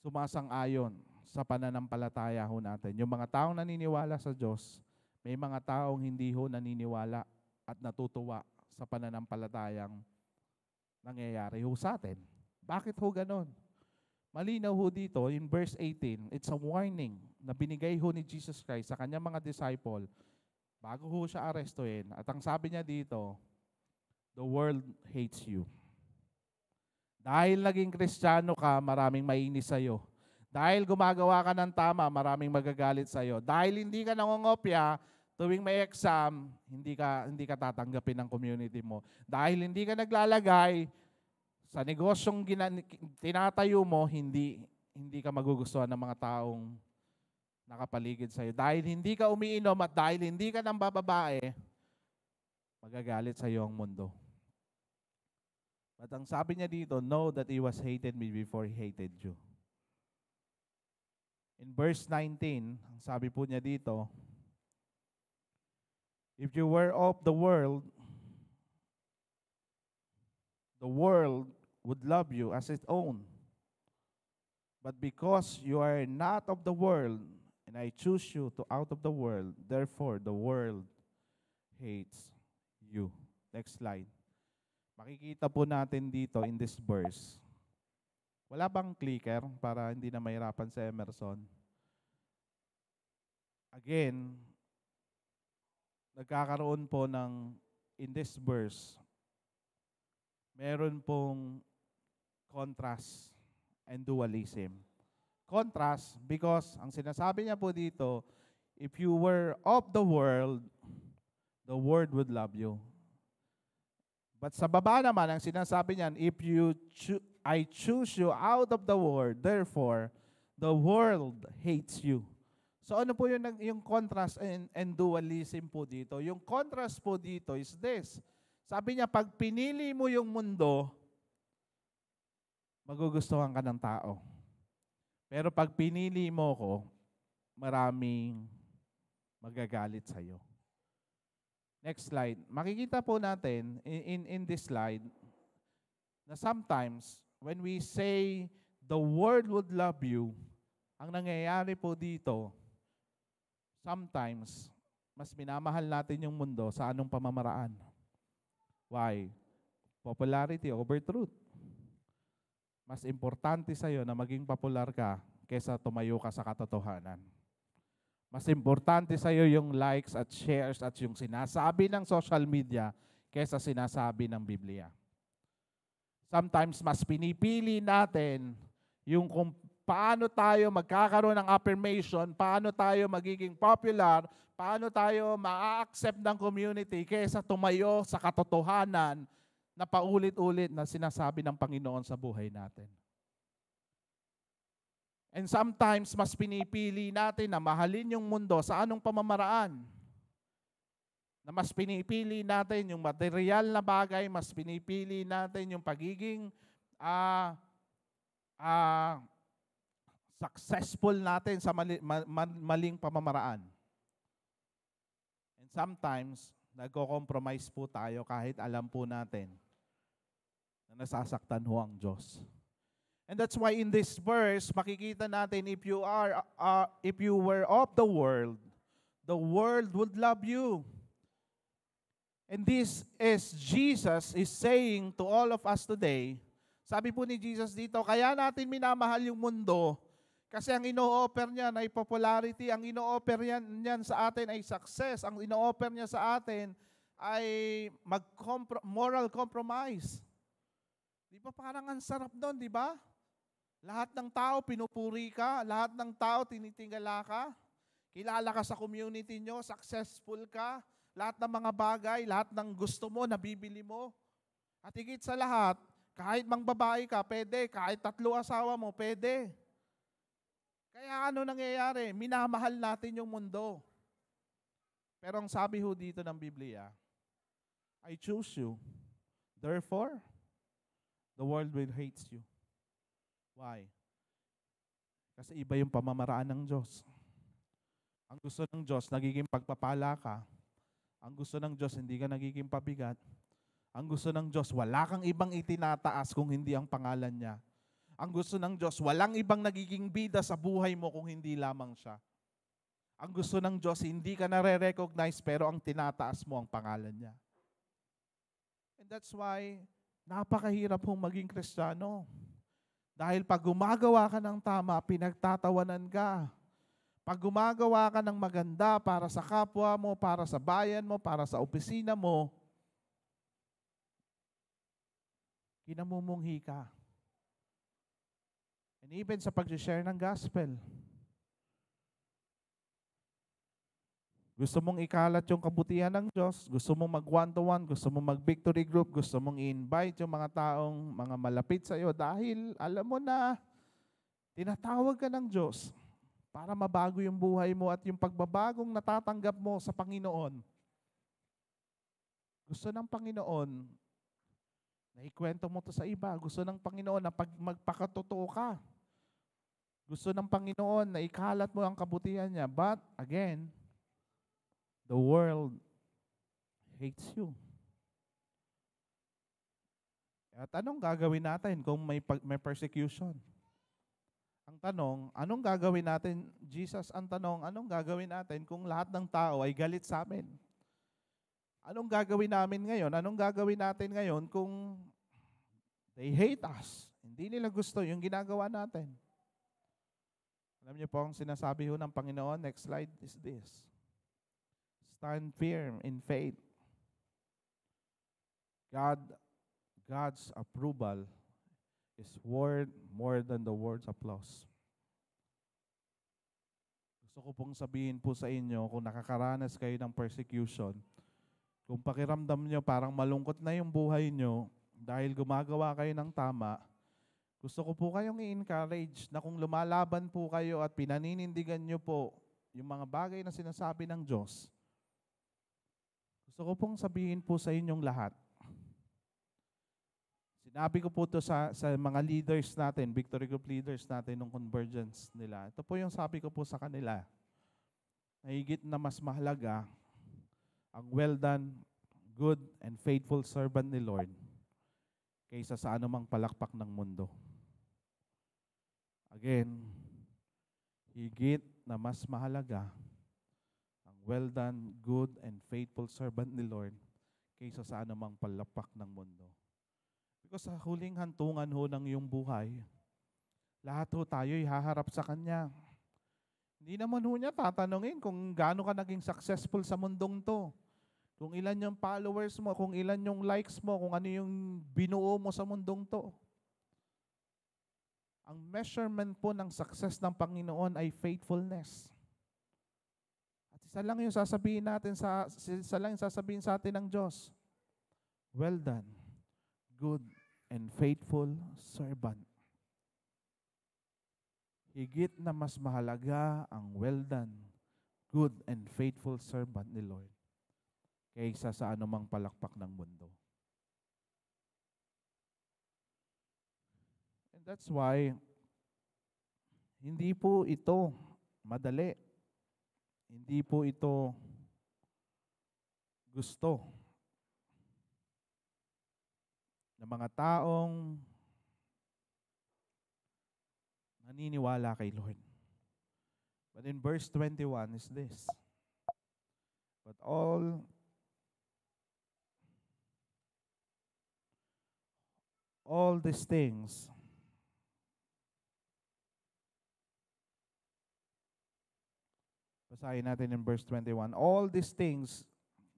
sumasang-ayon sa pananampalataya ho natin. Yung mga taong naniniwala sa Diyos, may mga taong hindi ho naniniwala at natutuwa sa pananampalatayang nangyayari ho sa atin. Bakit ho ganon? Malinaw ho dito, in verse 18, it's a warning na binigay ho ni Jesus Christ sa kanyang mga disciple bago ho siya arestuhin. At ang sabi niya dito, the world hates you. Dahil naging Kristiyano ka, maraming mainis sa'yo. Dahil gumagawa ka ng tama, maraming magagalit sa'yo. Dahil hindi ka nangongopya, tuwing may exam, hindi ka tatanggapin ng community mo. Dahil hindi ka naglalagay sa negosyong tinatayo mo, hindi ka magugustuhan ng mga taong nakapaligid sa'yo. Dahil hindi ka umiinom at dahil hindi ka nang bababae, magagalit sa'yo ang mundo. At ang sabi niya dito, know that he was hated me before he hated you. In verse 19, ang sabi po niya dito, if you were of the world would love you as its own. But because you are not of the world, and I choose you to out of the world, therefore the world hates you. Next slide. Makikita po natin dito in this verse. Wala bang clicker para hindi na mahirapan sa Emerson? Again, nagkakaroon po ng, in this verse, meron pong contrast and dualism. Contrast because ang sinasabi niya po dito, if you were of the world would love you. But sa baba naman, ang sinasabi niyan, I choose you out of the world, therefore, the world hates you. So ano po yung contrast and dualism po dito? Yung contrast po dito is this. Sabi niya, pag pinili mo yung mundo, magugustuhan ka ng tao. Pero pag pinili mo ko, maraming magagalit sa'yo. Next slide. Makikita po natin in this slide na sometimes when we say the world would love you, ang nangyayari po dito, sometimes mas minamahal natin yung mundo sa anong pamamaraan. Why? Popularity over truth. Mas importante sa'yo na maging popular ka kaysa tumayo ka sa katotohanan. Mas importante sa'yo yung likes at shares at yung sinasabi ng social media kaysa sinasabi ng Biblia. Sometimes mas pinipili natin yung kung paano tayo magkakaroon ng affirmation, paano tayo magiging popular, paano tayo ma-accept ng community kaysa tumayo sa katotohanan na paulit-ulit na sinasabi ng Panginoon sa buhay natin. And sometimes, mas pinipili natin na mahalin yung mundo sa anong pamamaraan. Na mas pinipili natin yung material na bagay, mas pinipili natin yung pagiging successful natin sa maling pamamaraan. And sometimes, nagko-compromise po tayo kahit alam po natin na nasasaktan ho ang Diyos. And that's why in this verse, makikita natin if you were of the world would love you. And this is Jesus is saying to all of us today. Sabi po ni Jesus dito, kaya natin minamahal yung mundo kasi ang ino-offer niya ay popularity, ang ino-offer niyan sa atin ay success, ang ino-offer niya sa atin ay moral compromise. Di ba parang ang sarap doon, di ba? Lahat ng tao pinupuri ka, lahat ng tao tinitingala ka, kilala ka sa community nyo, successful ka, lahat ng mga bagay, lahat ng gusto mo, nabibili mo. At higit sa lahat, kahit mang babae ka, pwede, kahit 3 asawa mo, pwede. Kaya ano nangyayari? Minamahal natin yung mundo. Pero ang sabi ho dito ng Biblia, I choose you, therefore, the world will hate you. Why? Kasi iba yung pamamaraan ng Diyos. Ang gusto ng Diyos, nagiging pagpapala ka. Ang gusto ng Diyos, hindi ka nagiging pabigat. Ang gusto ng Diyos, wala kang ibang itinataas kung hindi ang pangalan niya. Ang gusto ng Diyos, walang ibang nagiging bida sa buhay mo kung hindi lamang siya. Ang gusto ng Diyos, hindi ka nare-recognize pero ang tinataas mo ang pangalan niya. And that's why, napakahirap hong maging Kristiyano. Dahil pag gumagawa ka ng tama, pinagtatawanan ka. Pag gumagawa ka ng maganda para sa kapwa mo, para sa bayan mo, para sa opisina mo, kinamumunghi ka. And even sa pag-share ng gospel, gusto mong ikalat yung kabutihan ng Diyos, gusto mong mag-one-to-one, gusto mong mag-victory group, gusto mong i-invite yung mga taong mga malapit sa iyo dahil alam mo na tinatawag ka ng Diyos para mabago yung buhay mo at yung pagbabagong natatanggap mo sa Panginoon. Gusto ng Panginoon na ikwento mo to sa iba. Gusto ng Panginoon na magpakatotoo ka. Gusto ng Panginoon na ikalat mo ang kabutihan niya. But again, the world hates you. At anong gagawin natin kung may persecution? Ang tanong, anong gagawin natin? Jesus, ang tanong, anong gagawin natin kung lahat ng tao ay galit sa amin? Anong gagawin namin ngayon? Anong gagawin natin ngayon kung they hate us? Hindi nila gusto yung ginagawa natin. Alam niyo po ang sinasabi ho ng Panginoon, next slide is this. Stand firm in faith. God's approval is worth more than the world's applause. Gusto ko pong sabihin po sa inyo, kung nakakaranas kayo ng persecution, kung pakiramdam nyo parang malungkot na yung buhay nyo dahil gumagawa kayo ng tama, Gusto ko po kayong i-encourage na kung lumalaban po kayo at pinaninindigan nyo po yung mga bagay na sinasabi ng Diyos, gusto ko pong sabihin po sa inyong lahat. Sinabi ko po ito sa mga leaders natin, Victory Group leaders natin ng convergence nila. Ito po yung sabi ko po sa kanila. Higit na mas mahalaga ang well done, good and faithful servant ni Lord kaysa sa anumang palakpak ng mundo. Again, higit na mas mahalaga ang well done, good and faithful servant ni Lord kaysa sa anumang palakpak ng mundo. Because sa huling hantungan ho ng iyong buhay, lahat ho tayo'y haharap sa Kanya. Hindi naman ho niya tatanungin kung gaano ka naging successful sa mundong to. Kung ilan yung followers mo, kung ilan yung likes mo, kung ano yung binuo mo sa mundong to. Ang measurement po ng success ng Panginoon ay faithfulness. At isa lang yung sasabihin natin sa atin ng Diyos. Well done, good and faithful servant. Higit na mas mahalaga ang well done, good and faithful servant ni Lord kaysa sa anumang palakpak ng mundo. And that's why hindi po ito madali. Hindi po ito gusto ng mga taong naniniwala kay Lord. But in verse 21 is this. But all these things basahin natin in verse 21. All these things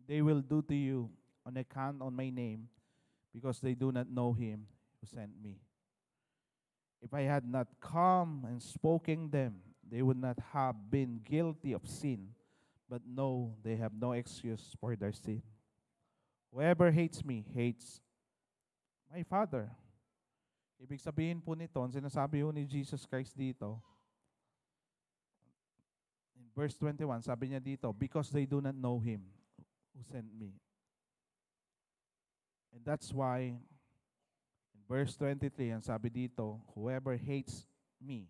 they will do to you on account of my name, because they do not know him who sent me. If I had not come and spoken them, they would not have been guilty of sin. But no, they have no excuse for their sin. Whoever hates me hates my Father. Ibig sabihin po nito, ang sinasabi po ni Jesus Christ dito, in verse 21, sabi niya dito, because they do not know him who sent me. And that's why, in verse 23, ang sabi dito, whoever hates me,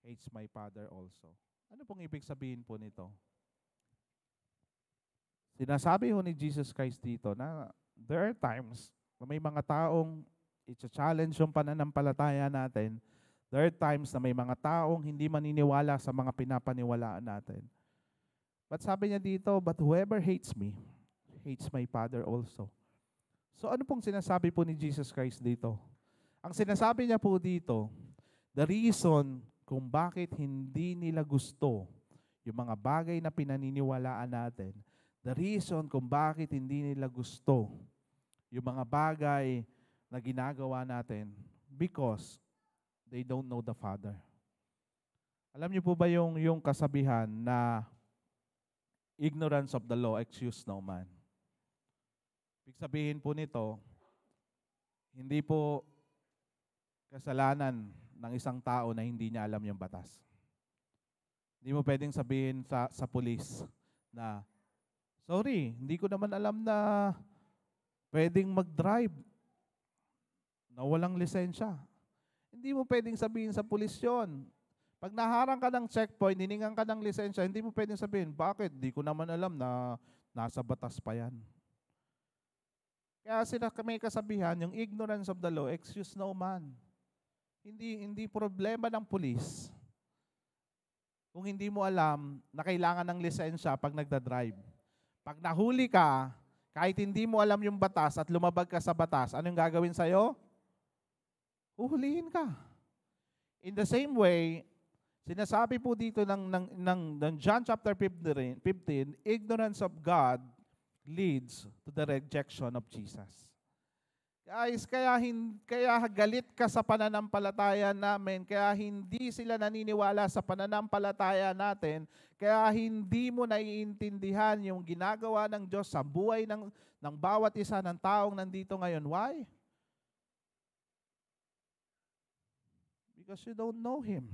hates my Father also. Ano pong ibig sabihin po nito? Sinasabi ho ni Jesus Christ dito na there are times na may mga taong i-challenge yung pananampalataya natin. There are times na may mga taong hindi maniniwala sa mga pinapaniwalaan natin. But sabi niya dito, but whoever hates me, hates my Father also. So ano pong sinasabi po ni Jesus Christ dito? Ang sinasabi niya po dito, the reason kung bakit hindi nila gusto yung mga bagay na pinaniniwalaan natin, the reason kung bakit hindi nila gusto yung mga bagay na ginagawa natin, because they don't know the Father. Alam niyo po ba yung kasabihan na ignorance of the law excuse no man? Ibig sabihin po nito, hindi po kasalanan ng isang tao na hindi niya alam yung batas. Hindi mo pwedeng sabihin sa pulis na, sorry, hindi ko naman alam na pwedeng mag-drive na walang lisensya. Hindi mo pwedeng sabihin sa pulis yun. Pag naharang ka ng checkpoint, hiningan ka ng lisensya, hindi mo pwedeng sabihin, bakit? Di ko naman alam na nasa batas pa yan. Kaya may kasabihan, yung ignorance of the law, excuse no man. Hindi problema ng pulis kung hindi mo alam na kailangan ng lisensya pag nagdadrive. Pag nahuli ka, kahit hindi mo alam yung batas at lumabag ka sa batas, anong gagawin sa'yo? Uhulihin ka. In the same way, sinasabi po dito ng John chapter 15, ignorance of God leads to the rejection of Jesus. Guys, kaya galit ka sa pananampalataya namin, kaya hindi sila naniniwala sa pananampalataya natin, kaya hindi mo naiintindihan yung ginagawa ng Diyos sa buhay ng bawat isa ng taong nandito ngayon. Why? Because you don't know Him.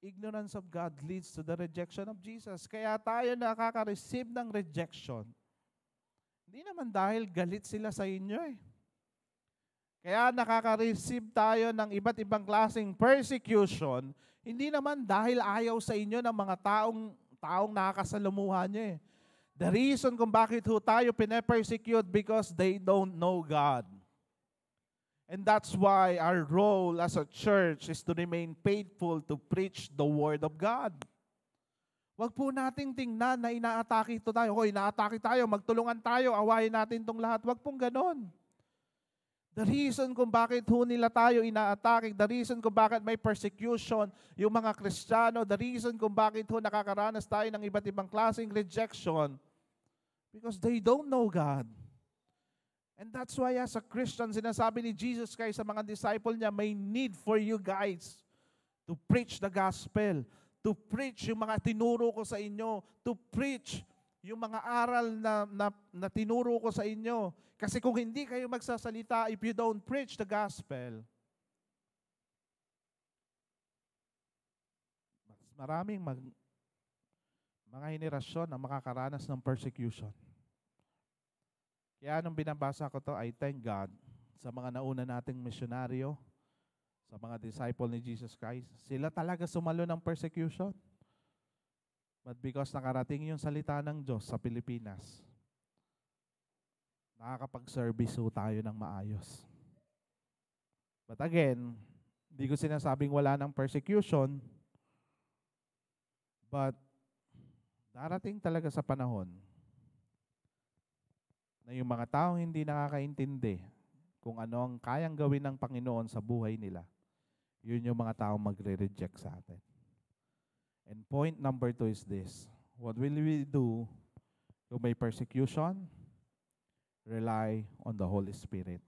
Ignorance of God leads to the rejection of Jesus. Kaya tayo nakaka-receive ng rejection. Hindi naman dahil galit sila sa inyo eh. Kaya nakaka-receive tayo ng iba't ibang klaseng persecution, hindi naman dahil ayaw sa inyo ng mga taong nakakasalamuha nyo eh. The reason kung bakit tayo pinapersecute because they don't know God. And that's why our role as a church is to remain faithful to preach the Word of God. Wag po nating tingnan na inaatake ito tayo. Hoy, inaatake tayo, magtulungan tayo, awayin natin itong lahat. Wag pong ganon. The reason kung bakit nila tayo inaatake, the reason kung bakit may persecution yung mga Kristiyano, the reason kung bakit nakakaranas tayo ng iba't ibang klaseng rejection, because they don't know God. And that's why as a Christian, sinasabi ni Jesus Christ sa mga disciple niya, may need for you guys to preach the gospel, to preach yung mga tinuro ko sa inyo, to preach yung mga aral na tinuro ko sa inyo. Kasi kung hindi kayo magsasalita, if you don't preach the gospel, maraming mga henerasyon na makakaranas ng persecution. Kaya nung binabasa ko to, I thank God sa mga nauna nating misyonaryo, sa mga disciple ni Jesus Christ. Sila talaga sumalo ng persecution. But because nakarating yung salita ng Diyos sa Pilipinas, nakakapag-service tayo ng maayos. But again, hindi ko sinasabing wala ng persecution, but darating talaga sa panahon na yung mga taong hindi nakakaintindi kung ano ang kayang gawin ng Panginoon sa buhay nila, yun yung mga taong magre-reject sa atin. And point number 2 is this. What will we do kung may persecution? Rely on the Holy Spirit.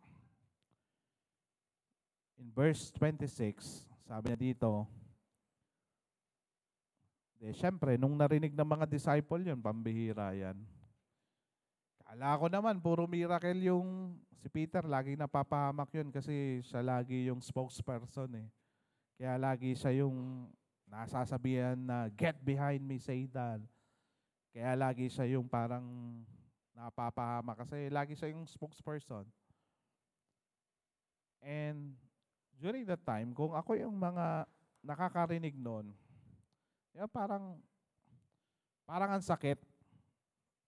In verse 26, sabi niya dito, syempre, nung narinig ng mga disciple yun, pambihira yan. Kala ko naman, puro miracle yung si Peter, laging napapahamak yun kasi siya lagi yung spokesperson eh. Kaya lagi siya yung nasasabihan na, get behind me, Satan. Kaya lagi siya yung parang napapahamak kasi lagi siya yung spokesperson. And during that time, kung ako yung mga nakakarinig nun, parang ang sakit.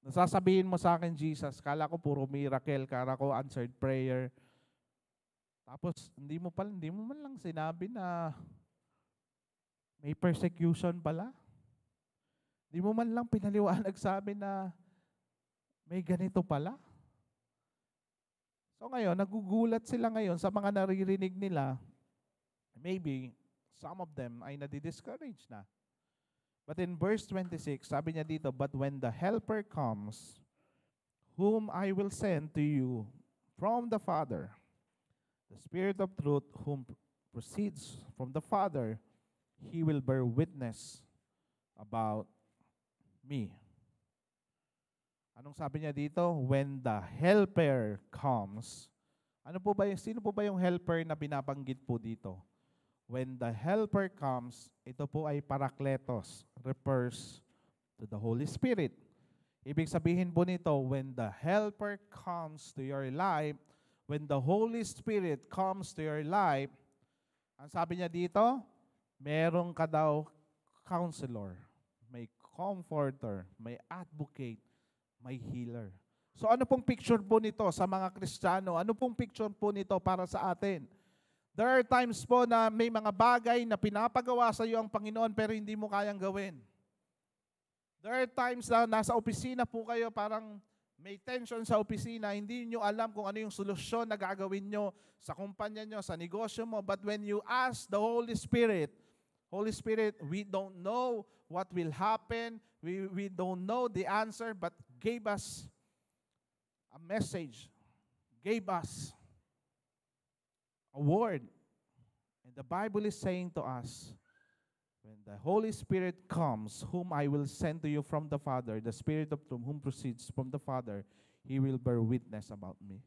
Nasasabihin mo sa akin, Jesus, kala ko puro miracle, kala ko answered prayer. Tapos, hindi mo man lang sinabi na may persecution pala. Hindi mo man lang pinaliwanag sa amin na may ganito pala. So ngayon, nagugulat sila ngayon sa mga naririnig nila. Maybe, some of them ay nadi-discourage na. But in verse 26, sabi niya dito, but when the Helper comes, whom I will send to you from the Father, the Spirit of truth, whom proceeds from the Father, He will bear witness about me. Anong sabi niya dito? When the Helper comes, sino po ba yung helper na binabanggit po dito? When the Helper comes, ito po ay Parakletos, refers to the Holy Spirit. Ibig sabihin po nito, when the Helper comes to your life, when the Holy Spirit comes to your life, ang sabi niya dito, meron ka daw counselor, may comforter, may advocate, may healer. So ano pong picture po nito sa mga Kristiyano? Ano pong picture po nito para sa atin? There are times po na may mga bagay na pinapagawa sa iyo ang Panginoon pero hindi mo kayang gawin. There are times na nasa opisina po kayo, parang may tension sa opisina, hindi nyo alam kung ano yung solusyon na gagawin nyo sa kumpanya nyo, sa negosyo mo. But when you ask the Holy Spirit, we don't know what will happen, we don't know the answer, but gave us a message, gave us a word. And the Bible is saying to us, when the Holy Spirit comes, whom I will send to you from the Father, the Spirit of truth, whom proceeds from the Father, He will bear witness about me.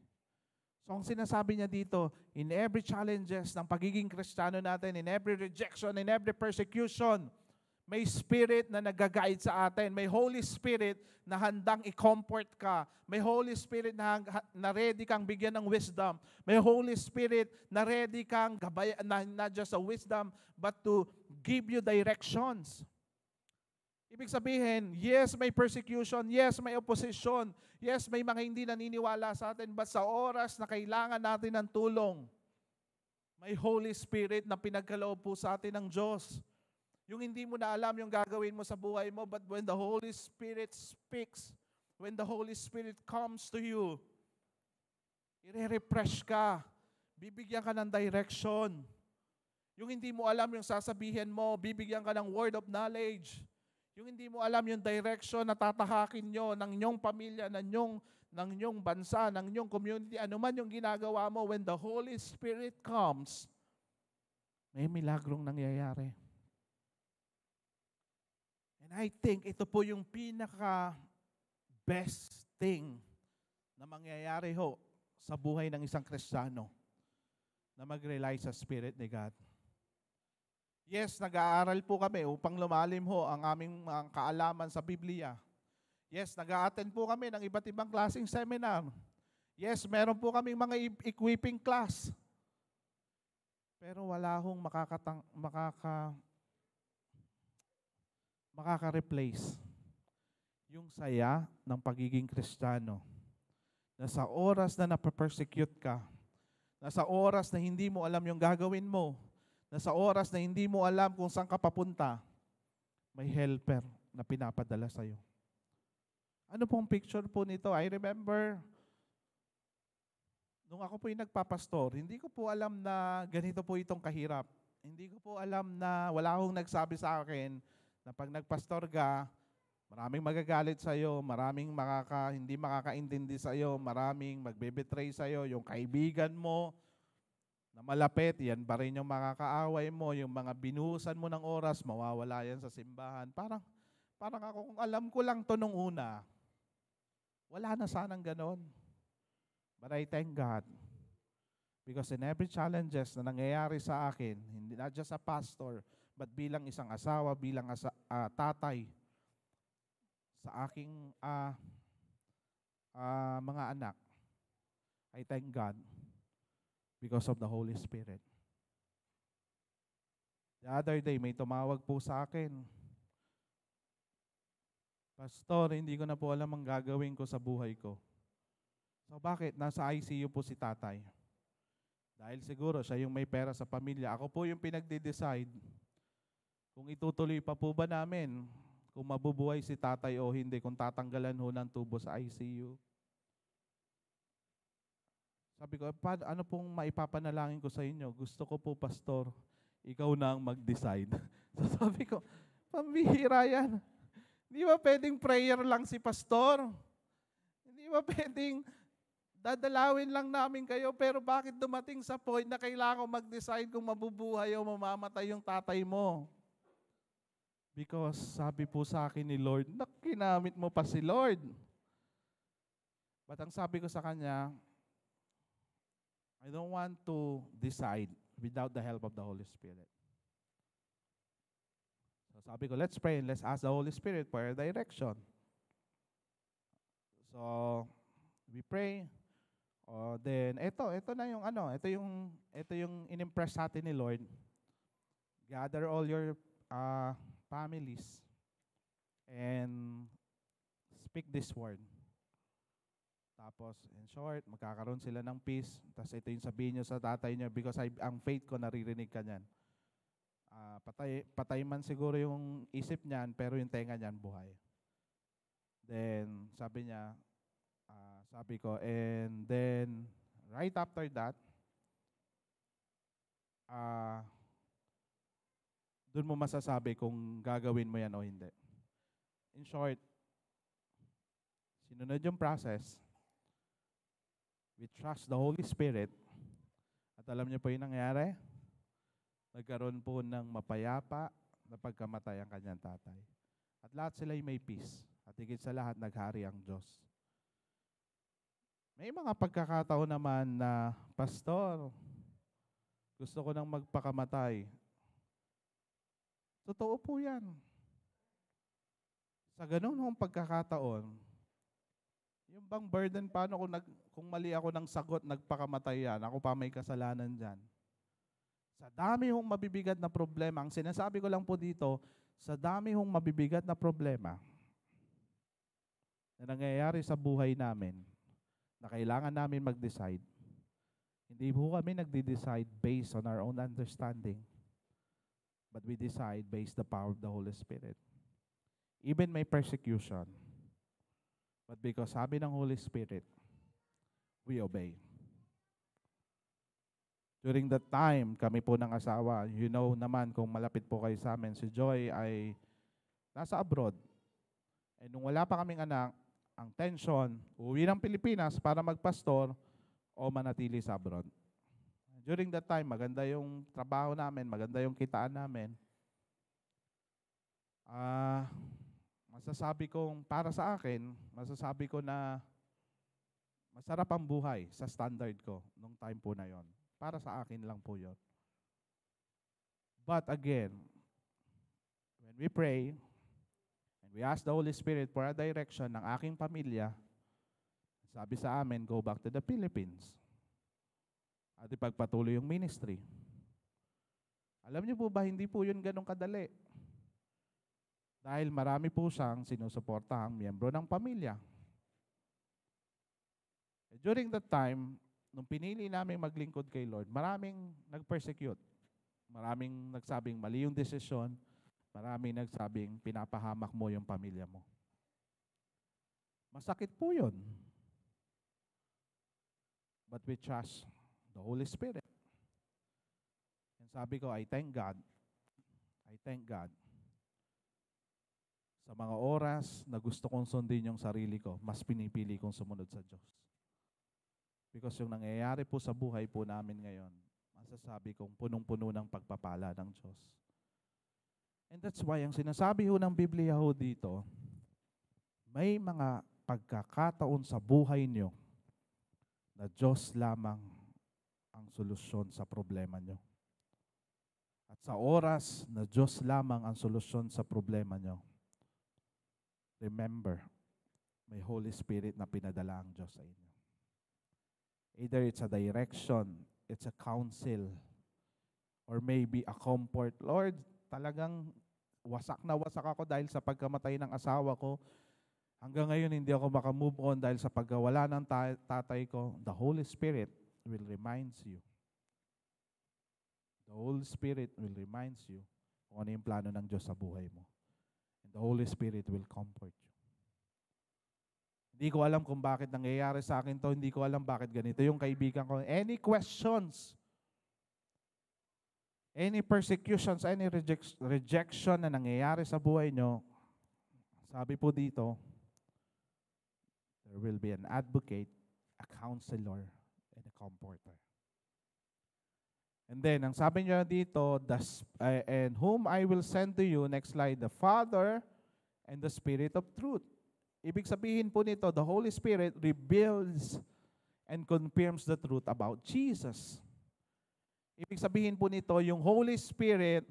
So ang sinasabi niya dito, in every challenges ng pagiging Kristiyano natin, in every rejection, in every persecution, may Spirit na nag-guide sa atin. May Holy Spirit na handang i-comfort ka. May Holy Spirit na ready kang bigyan ng wisdom. May Holy Spirit na ready kang gabayan, not just a wisdom, but to give you directions. Ibig sabihin, yes, may persecution, yes, may opposition, yes, may mga hindi naniniwala sa atin, but sa oras na kailangan natin ng tulong, may Holy Spirit na pinagkaloob po sa atin ng Diyos. Yung hindi mo na alam yung gagawin mo sa buhay mo, but when the Holy Spirit speaks, when the Holy Spirit comes to you, i-refresh ka, bibigyan ka ng direction. Yung hindi mo alam yung sasabihin mo, bibigyan ka ng word of knowledge. Yung hindi mo alam yung direction na tatahakin nyo ng inyong pamilya, ng inyong bansa, ng inyong community, anuman yung ginagawa mo, when the Holy Spirit comes, may milagrong nangyayari. And I think ito po yung pinaka-best thing na mangyayari ho sa buhay ng isang Kristiyano na mag-rely sa Spirit ni God. Yes, nag-aaral po kami upang lumalim ho ang aming kaalaman sa Biblia. Yes, nag-a-attend po kami ng iba't ibang klaseng seminar. Yes, meron po kaming mga equipping class. Pero wala hong makaka-replace yung saya ng pagiging Kristiyano. Na sa oras na napapersecute ka, na sa oras na hindi mo alam yung gagawin mo, na sa oras na hindi mo alam kung saan ka papunta, may helper na pinapadala sa'yo. Ano pong picture po nito? I remember, nung ako po yung nagpapastor, hindi ko po alam na ganito po itong kahirap. Hindi ko po alam na wala akong nagsabi sa akin na pag nagpastor ka, maraming magagalit sa'yo, maraming hindi makakaintindi sa'yo, maraming magbe-betray sa'yo, yung kaibigan mo na malapit, yan pa rin yung makakaaway mo, yung mga binuhusan mo ng oras, mawawala yan sa simbahan. Parang ako, kung alam ko lang to nung una, wala na sanang ganon. But I thank God. Because in every challenges na nangyayari sa akin, hindi not just a pastor, but bilang isang asawa, bilang tatay sa aking mga anak, I thank God because of the Holy Spirit. The other day, may tumawag po sa akin, Pastor, hindi ko na po alam ang gagawin ko sa buhay ko. So bakit? Nasa ICU po si tatay. Dahil siguro siya yung may pera sa pamilya. Ako po yung pinagde-decide kung itutuloy pa po ba namin, kung mabubuhay si tatay o hindi, kung tatanggalan ho ng tubo sa ICU. Sabi ko, ano pong maipapanalangin ko sa inyo? Gusto ko po, Pastor, ikaw na ang mag-decide. So sabi ko, pambihira yan. Hindi ba pwedeng prayer lang si Pastor? Hindi ba pwedeng dadalawin lang namin kayo, pero bakit dumating sa point na kailangan ko mag-decide kung mabubuhay o mamamatay yung tatay mo? Because sabi po sa akin ni Lord, kinamit mo pa si Lord. But ang sabi ko sa kanya, I don't want to decide without the help of the Holy Spirit. So sabi ko, let's pray and let's ask the Holy Spirit for a direction. So we pray. Then ito na yung ito yung inimpress sa atin ni Lord. Gather all your families and speak this word. Tapos, in short, magkakaroon sila ng peace. Tapos ito yung sabihin nyo sa tatay nyo because ang faith ko naririnig ka niyan. Patay man siguro yung isip niyan, pero yung tenga niyan buhay. Then, sabi ko, and then, right after that, doon mo masasabi kung gagawin mo yan o hindi. In short, sinunod yung process. We trust the Holy Spirit. At alam niyo po yung nangyari? Nagkaroon po ng mapayapa na pagkamatay ang kanyang tatay. At lahat sila ay may peace. At higit sa lahat, naghari ang Diyos. May mga pagkakataon naman na, Pastor, gusto ko nang magpakamatay. Totoo po yan. Sa ganun pagkakataon, yung bang burden, paano kung mali ako ng sagot, nagpakamatay yan, ako pa may kasalanan dyan. Sa dami hong mabibigat na problema, ang sinasabi ko lang po dito, sa dami hong mabibigat na problema na nangyayari sa buhay namin, na kailangan namin mag-decide, hindi po kami nagde-decide based on our own understanding, but we decide based the power of the Holy Spirit. Even may persecution, but because sabi ng Holy Spirit, we obey. During that time, kami po ng asawa, you know naman kung malapit po kayo sa amin, si Joy ay nasa abroad. And nung wala pa kaming anak, ang tension, uwi ng Pilipinas para magpastor o manatili sa abroad. During that time, maganda yung trabaho namin, maganda yung kitaan namin. Masasabi kong, para sa akin, masasabi ko na masarap ang buhay sa standard ko nung time po na yon. Para sa akin lang po yon. But again, when we pray, and we ask the Holy Spirit for a direction ng aking pamilya, sabi sa amin, go back to the Philippines. At ipagpatuloy yung ministry. Alam niyo po ba, hindi po yun ganun kadali. Dahil marami po siyang sinusuportahang miyembro ng pamilya. During that time, nung pinili namin maglingkod kay Lord, maraming nag-persecute. Maraming nagsabing mali yung desisyon. Maraming nagsabing pinapahamak mo yung pamilya mo. Masakit po yun. But we trust the Holy Spirit. And sabi ko, I thank God. Sa mga oras na gusto kong sundin yung sarili ko, mas pinipili kong sumunod sa Diyos. Because yung nangyayari po sa buhay po namin ngayon, masasabi kong punong-puno ng pagpapala ng Diyos. And that's why, ang sinasabi ho ng Biblia ho dito, may mga pagkakataon sa buhay nyo na Diyos lamang ang solusyon sa problema nyo. At sa oras na Diyos lamang ang solusyon sa problema nyo, remember, may Holy Spirit na pinadala ang Diyos sa inyo. Either it's a direction, it's a counsel, or maybe a comfort. Lord, talagang wasak na wasak ako dahil sa pagkamatay ng asawa ko. Hanggang ngayon hindi ako makamove on dahil sa pagkawala ng tatay ko. The Holy Spirit will remind you. The Holy Spirit will remind you kung ano yung plano ng Diyos sa buhay mo. And the Holy Spirit will comfort you. Hindi ko alam kung bakit nangyayari sa akin to. Hindi ko alam bakit ganito yung kaibigan ko. Any questions? Any persecutions? Any rejection na nangyayari sa buhay nyo? Sabi po dito, there will be an advocate, a counselor, and a comforter. And then, ang sabi niya dito, and whom I will send to you, next slide, the Father and the Spirit of truth. Ibig sabihin po nito, the Holy Spirit reveals and confirms the truth about Jesus. Ibig sabihin po nito, yung Holy Spirit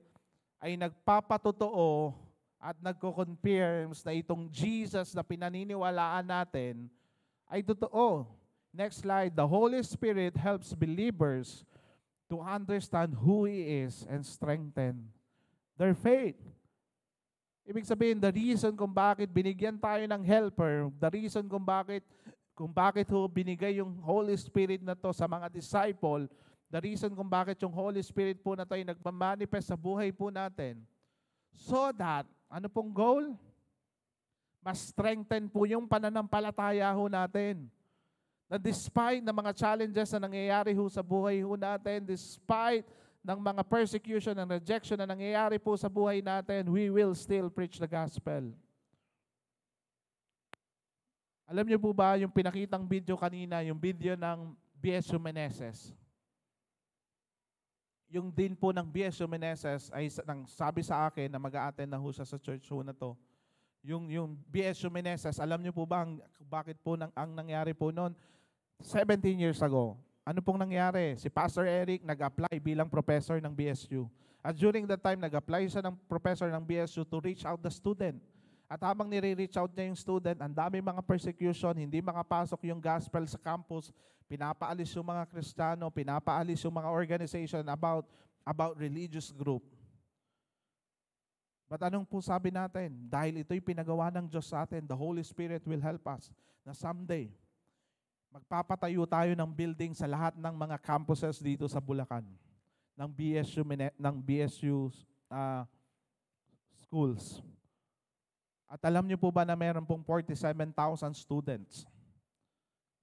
ay nagpapatotoo at nagko-confirms na itong Jesus na pinaniniwalaan natin ay totoo. Next slide, the Holy Spirit helps believers to understand who He is and strengthen their faith. Ibig sabihin, the reason kung bakit binigyan tayo ng helper, the reason kung bakit ho binigay yung Holy Spirit na to sa mga disciple, the reason kung bakit yung Holy Spirit po na to ay nagmamanifest sa buhay po natin, so that, ano pong goal? Mas strengthen po yung pananampalataya ho natin. Na despite ng mga challenges na nangyayari ho sa buhay ho natin, despite ng mga persecution and rejection na nangyayari po sa buhay natin, we will still preach the gospel. Alam niyo po ba yung pinakitang video kanina, yung video ng B.S. Meneses? Yung din po ng B.S. Meneses ay sabi sa akin na mag-a-attend na ho siya sa church ho na to. Yung B.S. Meneses, alam niyo po ba bakit po ang nangyari po noon? 17 years ago, ano pong nangyari? Si Pastor Eric nag-apply bilang professor ng BSU. At during that time, nag-apply siya ng professor ng BSU to reach out the student. At habang nire-reach out niya yung student, ang dami mga persecution, hindi makapasok yung gospel sa campus, pinapaalis yung mga Kristiyano, pinapaalis yung mga organization about religious group. But anong po sabi natin? Dahil ito'y pinagawa ng Diyos sa atin, the Holy Spirit will help us na someday, magpapatayo tayo ng building sa lahat ng mga campuses dito sa Bulacan, ng BSU schools. At alam niyo po ba na meron pong 47,000 students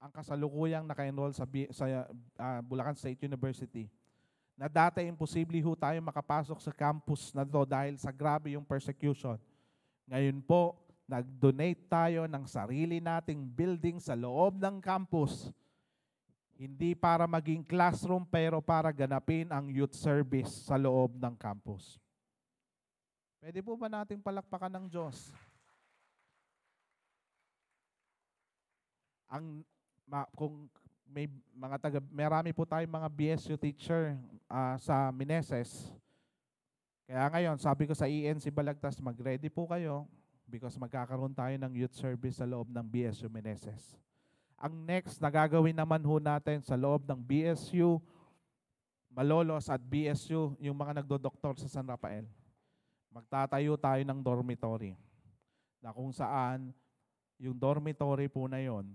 ang kasalukuyang naka-enroll sa Bulacan State University, na dati imposible ho tayo makapasok sa campus na to dahil sa grabe yung persecution. Ngayon po, nag-donate tayo ng sarili nating building sa loob ng campus. Hindi para maging classroom, pero para ganapin ang youth service sa loob ng campus. Pwede po ba nating palakpakan ng Diyos? Kung may mga marami po tayong mga BSU teacher sa Meneses. Kaya ngayon, sabi ko sa ENC Balagtas, mag-ready po kayo because magkakaroon tayo ng youth service sa loob ng BSU Meneses. Ang next na gagawin naman ho natin sa loob ng BSU Malolos at BSU, yung mga nagdodoktor sa San Rafael, magtatayo tayo ng dormitory na kung saan yung dormitory po na yon,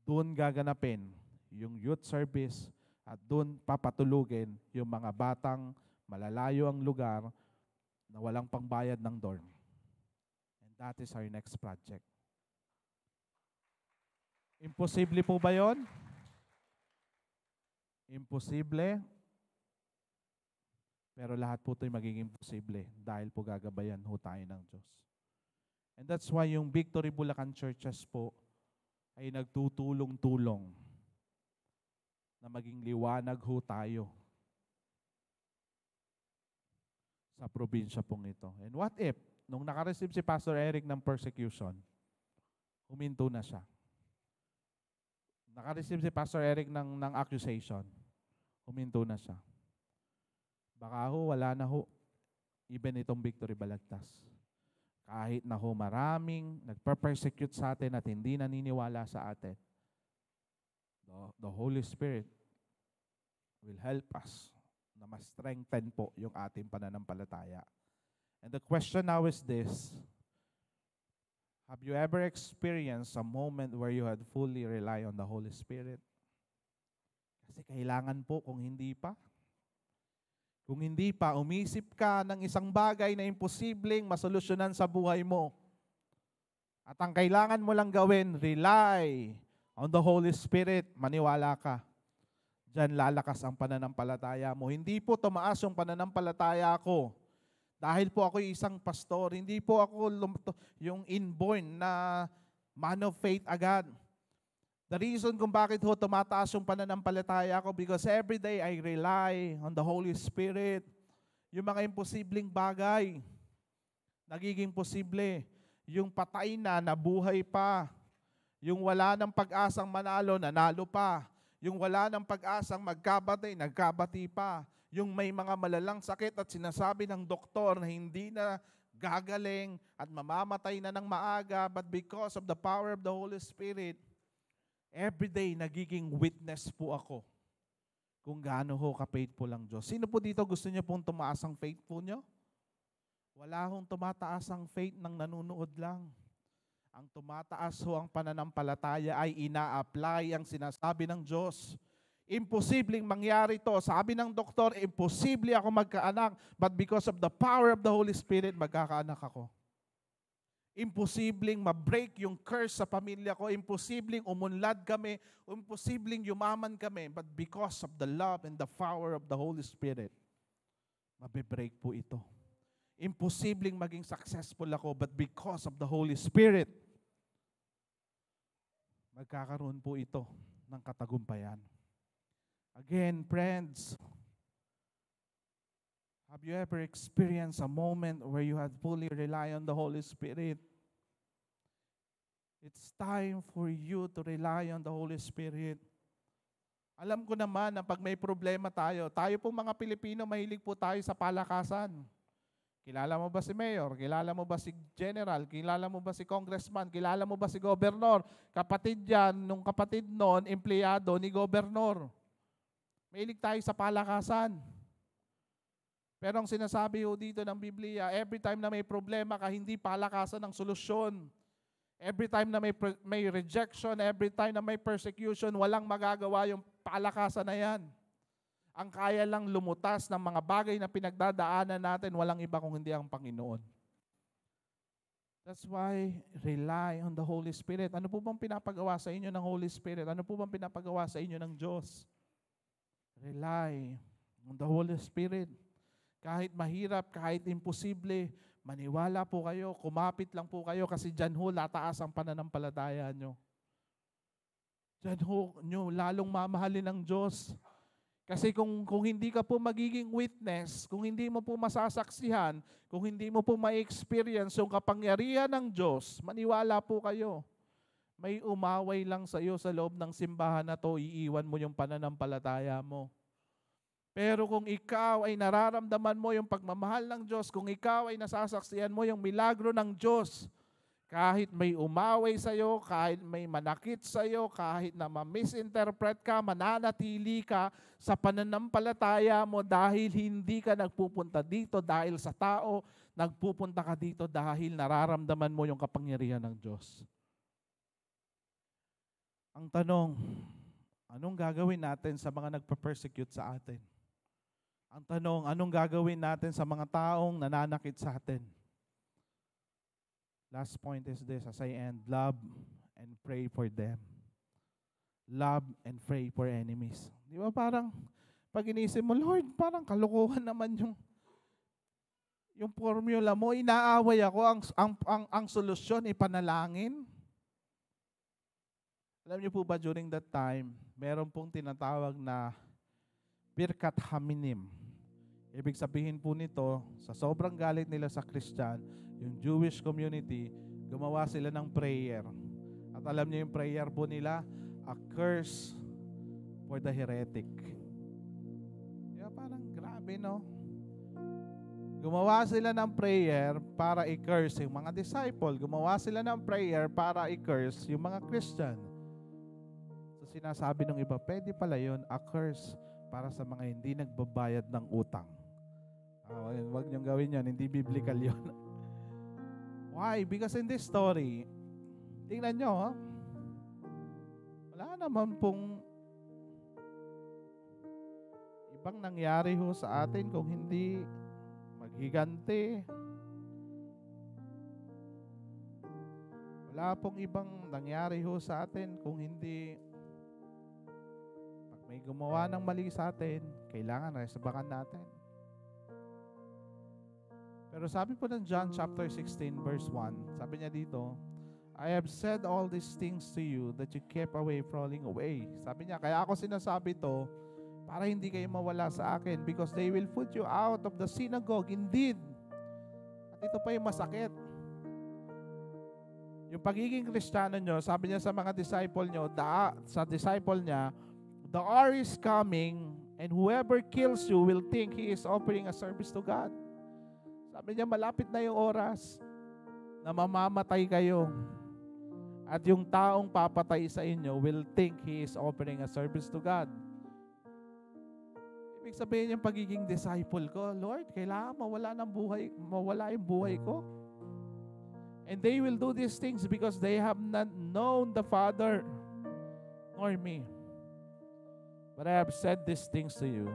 doon gaganapin yung youth service at doon papatulugin yung mga batang malalayo ang lugar na walang pangbayad ng dorm. And that is our next project. Imposible po ba yon? Imposible. Pero lahat po ito'y magiging posible dahil po gagabayan ho tayo ng Diyos. And that's why yung Victory Bulacan Churches po ay nagtutulong-tulong na maging liwanag ho tayo sa probinsya pong ito. And what if, nung nakareceive si Pastor Eric ng persecution, huminto na siya. Nakareceive si Pastor Eric ng accusation, huminto na siya. Baka ho, wala na ho, even itong Victory Balagtas. Kahit na ho maraming nagpa-persecute sa atin at hindi naniniwala sa atin, the Holy Spirit will help us na mas strengthen po yung ating pananampalataya. And the question now is this: have you ever experienced a moment where you had fully rely on the Holy Spirit? Kasi kailangan po, kung hindi pa, umisip ka ng isang bagay na imposibleng masolusyonan sa buhay mo. At ang kailangan mo lang gawin, rely on the Holy Spirit. Maniwala ka. Diyan lalakas ang pananampalataya mo. Hindi po tumaas yung pananampalataya ko dahil po ako isang pastor. Hindi po ako yung inborn na man of faith agad. The reason kung bakit ho tumataas yung pananampalataya ko, because every day I rely on the Holy Spirit. Yung mga imposibleng bagay, nagiging posible. Yung patay na, nabuhay pa. Yung wala ng pag-asang manalo, nanalo pa. Yung wala ng pag-asang magkabati, nagkabati pa. Yung may mga malalang sakit at sinasabi ng doktor na hindi na gagaling at mamamatay na ng maaga, but because of the power of the Holy Spirit, every day nagiging witness po ako kung gaano ho ka-faithful ang Diyos. Sino po dito gusto niyo pong tumaas ang faith po niyo? Wala hong tumataas ang faith ng nanunood lang. Ang tumataas ho ang pananampalataya ay ina-apply ang sinasabi ng Diyos. Imposibleng mangyari to. Sabi ng doktor, imposible ako magkaanak, but because of the power of the Holy Spirit, magkakaanak ako. Imposibleng ma-break yung curse sa pamilya ko. Imposibleng umunlad kami. Imposibleng yumaman kami. But because of the love and the power of the Holy Spirit, mabe-break po ito. Imposibleng maging successful ako, but because of the Holy Spirit, magkakaroon po ito ng katagumpayan. Again, friends, have you ever experienced a moment where you had fully relied on the Holy Spirit? It's time for you to rely on the Holy Spirit. Alam ko naman na pag may problema tayo po mga Pilipino, mahilig po tayo sa palakasan. Kilala mo ba si Mayor? Kilala mo ba si General? Kilala mo ba si Congressman? Kilala mo ba si Gobernador? Kapatid yan, nung kapatid nun, empleyado ni Gobernador. Mahilig tayo sa palakasan. Pero ang sinasabi ho dito ng Biblia, every time na may problema ka, hindi palakasan ang solusyon. Every time na may rejection, every time na may persecution, walang magagawa yung palakasan na yan. Ang kaya lang lumutas ng mga bagay na pinagdadaanan natin, walang iba kung hindi ang Panginoon. That's why rely on the Holy Spirit. Ano po bang pinapagawa sa inyo ng Holy Spirit? Ano po bang pinapagawa sa inyo ng Diyos? Rely on the Holy Spirit. Kahit mahirap, kahit imposible, maniwala po kayo, kumapit lang po kayo kasi dyan ho lataas ang pananampalataya nyo. Dyan ho nyo lalong mamahalin ng Diyos. Kasi kung hindi ka po magiging witness, kung hindi mo po masasaksihan, kung hindi mo po ma-experience yung kapangyarihan ng Diyos, maniwala po kayo. May umaway lang sa iyo sa loob ng simbahan na to, iiwan mo yung pananampalataya mo. Pero kung ikaw ay nararamdaman mo yung pagmamahal ng Diyos, kung ikaw ay nasasaksihan mo yung milagro ng Diyos, kahit may umaway sa iyo, kahit may manakit sa iyo, kahit na ma-misinterpret ka, mananatili ka sa pananampalataya mo dahil hindi ka nagpupunta dito dahil sa tao, nagpupunta ka dito dahil nararamdaman mo yung kapangyarihan ng Diyos. Ang tanong, anong gagawin natin sa mga nagpa-persecute sa atin? Ang tanong, anong gagawin natin sa mga taong nananakit sa atin? Last point is this, as I end, love and pray for them. Love and pray for enemies. Di ba parang, pag inisip mo, Lord, parang kalokohan naman yung formula mo, inaaway ako, ang solusyon, ipanalangin. Alam niyo po ba, during that time, meron pong tinatawag na Birkat Haminim. Ibig sabihin po nito, sa sobrang galit nila sa Christian, yung Jewish community, gumawa sila ng prayer. At alam niyo yung prayer po nila, a curse for the heretic. Kaya parang grabe, no? Gumawa sila ng prayer para i-curse yung mga disciple. Gumawa sila ng prayer para i-curse yung mga Christian. So sinasabi ng iba, pwede pala yun, a curse para sa mga hindi nagbabayad ng utang. Huwag niyong gawin yan, hindi biblical yun. Why? Because in this story, tingnan nyo, wala naman pong ibang nangyari ho sa atin kung hindi maghiganti. Wala pong ibang nangyari ho sa atin kung hindi pag may gumawa ng mali sa atin, kailangan resabakan natin. Pero sabi po ng John chapter 16 verse 1, sabi niya dito, I have said all these things to you that you kept away falling away. Sabi niya, kaya ako sinasabi to para hindi kayo mawala sa akin because they will put you out of the synagogue indeed. At ito pa yung masakit. Yung pagiging Kristiyano nyo, sabi niya sa mga disciple nyo, sa disciple niya, the hour is coming and whoever kills you will think he is offering a service to God. Sabi niya, malapit na yung oras na mamamatay kayo. At yung taong papatay sa inyo will think he is offering a service to God. Ibig sabihin yung pagiging disciple ko, Lord, kailangan mawala yung buhay ko. And they will do these things because they have not known the Father nor me. But I have said these things to you.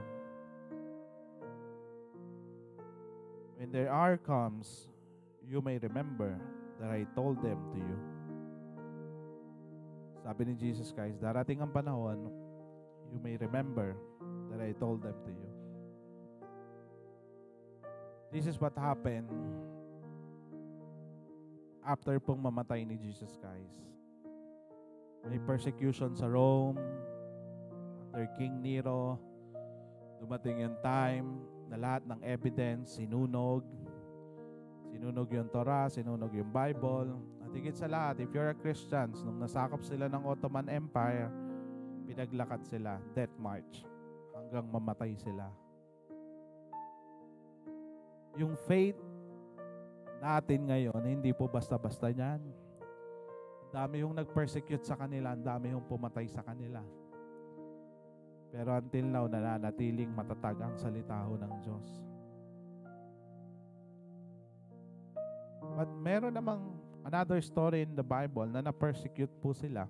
When their hour comes, you may remember that I told them to you. Sabi ni Jesus Christ, darating ang panahon, you may remember that I told them to you. This is what happened after pong mamatay ni Jesus Christ. May persecution sa Rome, under King Nero, dumating yung time na lahat ng evidence sinunog. Sinunog yung Torah, sinunog yung Bible. At higit sa lahat, if you're a Christian, nung nasakop sila ng Ottoman Empire, pinaglakad sila, death march, hanggang mamatay sila. Yung faith natin ngayon, hindi po basta-basta yan. Ang dami yung nag-persecute sa kanila, ang dami yung pumatay sa kanila. Pero until now, nananatiling matatag ang salita ho ng Diyos. But meron namang another story in the Bible na na-persecute po sila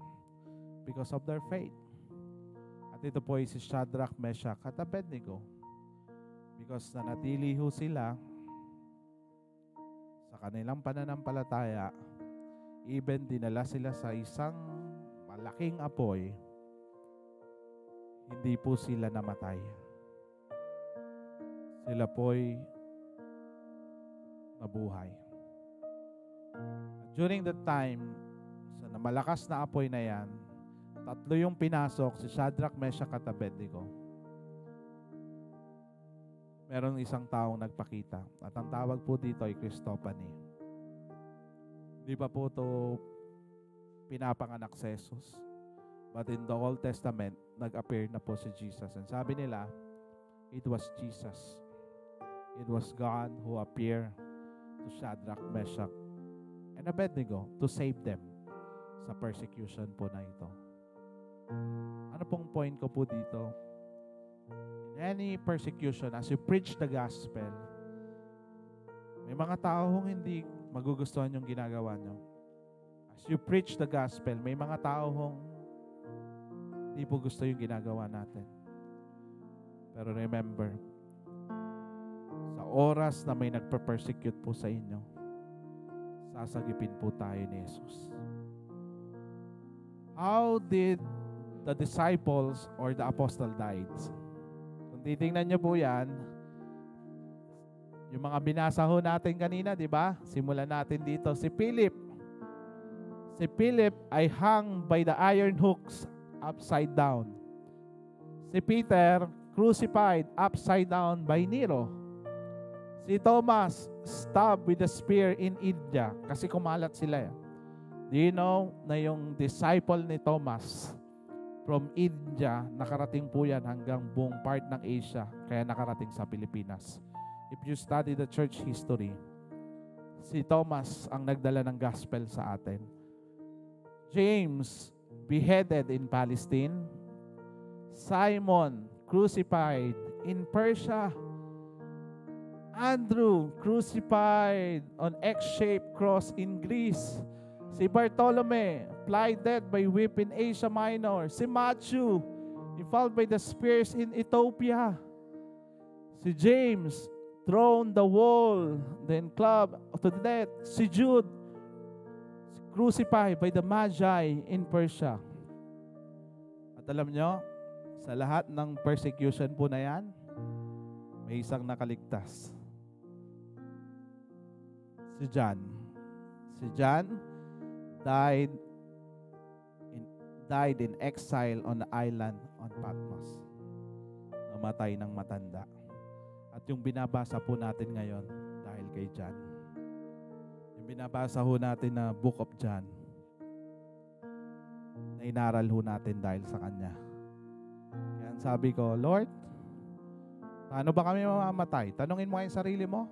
because of their faith. At ito po ay si Shadrach, Meshach at Abednego. Because nanatili ho sila sa kanilang pananampalataya, even dinala sila sa isang malaking apoy, hindi po sila namatay. Sila po'y nabuhay. During that time, sa malakas na apoy na yan, 3 yung pinasok, si Shadrach, Meshach at Abednego. Meron isang taong nagpakita. At ang tawag po dito ay Christophany. Di pa po ito pinapanganak si Jesus. But in the Old Testament, nag-appear na po si Jesus. And sabi nila, it was Jesus. It was God who appeared to Shadrach, Meshach, and Abednego to save them sa persecution po na ito. Ano pong point ko po dito? In any persecution, as you preach the gospel, may mga taong hindi magugustuhan yung ginagawa nyo. As you preach the gospel, may mga taong hindi po gusto yung ginagawa natin. Pero remember, sa oras na may nagpa-persecute po sa inyo, sasagipin po tayo ni Jesus. How did the disciples or the apostle died? Kung titingnan nyo po yan, yung mga binasa ho natin kanina, di ba? Simulan natin dito. Si Philip ay hung by the iron hooks upside down. Si Peter, crucified upside down by Nero. Si Thomas, stabbed with a spear in India kasi kumalat sila. Do you know na yung disciple ni Thomas from India, nakarating po yan hanggang buong part ng Asia, kaya nakarating sa Pilipinas. If you study the church history, si Thomas ang nagdala ng gospel sa atin. James, beheaded in Palestine. Simon, crucified in Persia. Andrew, crucified on X-shaped cross in Greece. Si Bartolome, plied dead by whip in Asia Minor. Si Matthew, impaled by the spears in Ethiopia. Si James, thrown the wall, then clubbed to death. Si Jude, crucified by the Magi in Persia. At alam nyo, sa lahat ng persecution po na yan, may isang nakaligtas. Si John. Si John died in exile on the island on Patmos. Namatay ng matanda. At yung binabasa po natin ngayon dahil kay John. Yung binabasa ho natin na Book of John, na inaral ho natin dahil sa kanya. Kaya sabi ko, Lord, paano ba kami mamamatay? Tanungin mo yung sarili mo.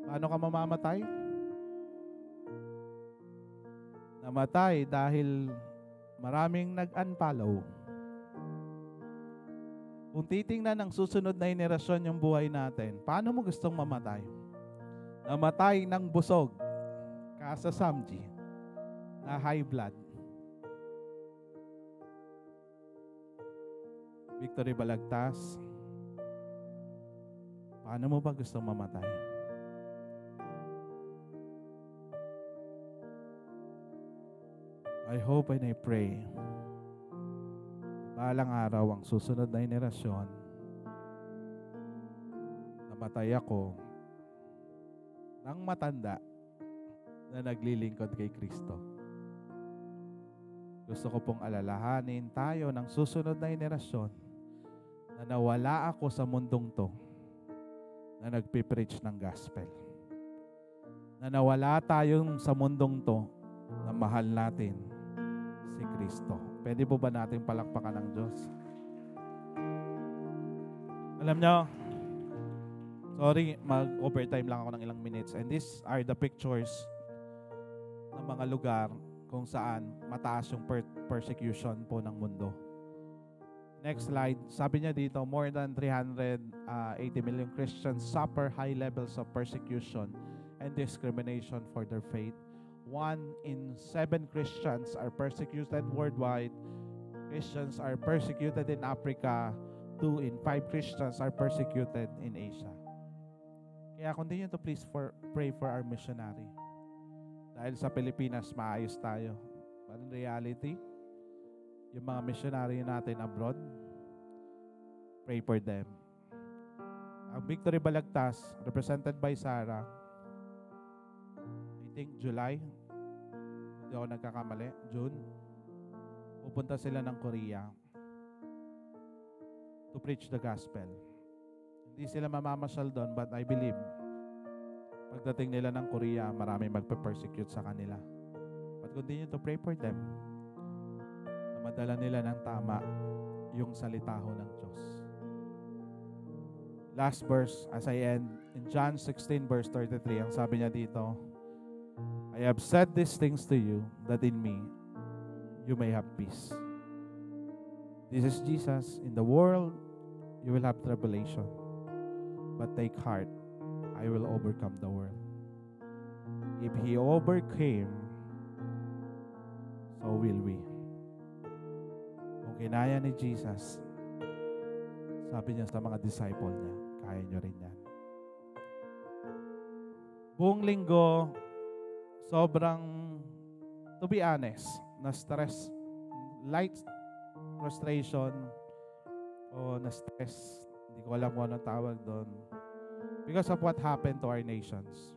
Paano ka mamamatay? Namatay dahil maraming nag-unfollow. Kung titingnan ng susunod na henerasyon yung buhay natin, paano mo gustong mamatay? Namatay ng busog, kasa Samji, na high blood. Victory Balagtas, paano mo ba gustong mamatay? I hope and I pray, balang araw ang susunod na henerasyon, namatay ako ng matanda na naglilingkod kay Kristo. Gusto ko pong alalahanin tayo ng susunod na henerasyon na nawala ako sa mundong to na nagpipreach ng gospel. na nawala tayong sa mundong to na mahal natin si Kristo. Pwede po ba natin palakpakan ng Diyos? Alam nyo, sorry, mag-overtime lang ako ng ilang minutes. And these are the pictures ng mga lugar kung saan mataas yung persecution po ng mundo. Next slide. Sabi niya dito, more than 380 million Christians suffer high levels of persecution and discrimination for their faith. 1 in 7 Christians are persecuted worldwide. Christians are persecuted in Africa. 2 in 5 Christians are persecuted in Asia. Kaya continue to please pray for our missionary. Dahil sa Pilipinas, maayos tayo. But in reality, yung mga missionary natin abroad, pray for them. Ang Victory Balagtas, represented by Sarah, I think July, hindi ako nagkakamali, June, pupunta sila ng Korea to preach the gospel. Hindi sila mamamasyal doon, but I believe pagdating nila ng Korea, marami magpe-persecute sa kanila. But continue to pray for them na madala nila ng tama yung salita ho ng Diyos. Last verse, as I end, in John 16 verse 33, ang sabi niya dito, I have said these things to you, that in me you may have peace. This is Jesus. In the world, you will have tribulation. But take heart, I will overcome the world. If He overcame, so will we. Kung kinaya ni Jesus, sabi niya sa mga disciple niya, kaya niyo rin yan. Buong linggo, sobrang, to be honest, na-stress, light frustration o na-stress. Hindi ko alam kung anong tawag doon. Because of what happened to our nations.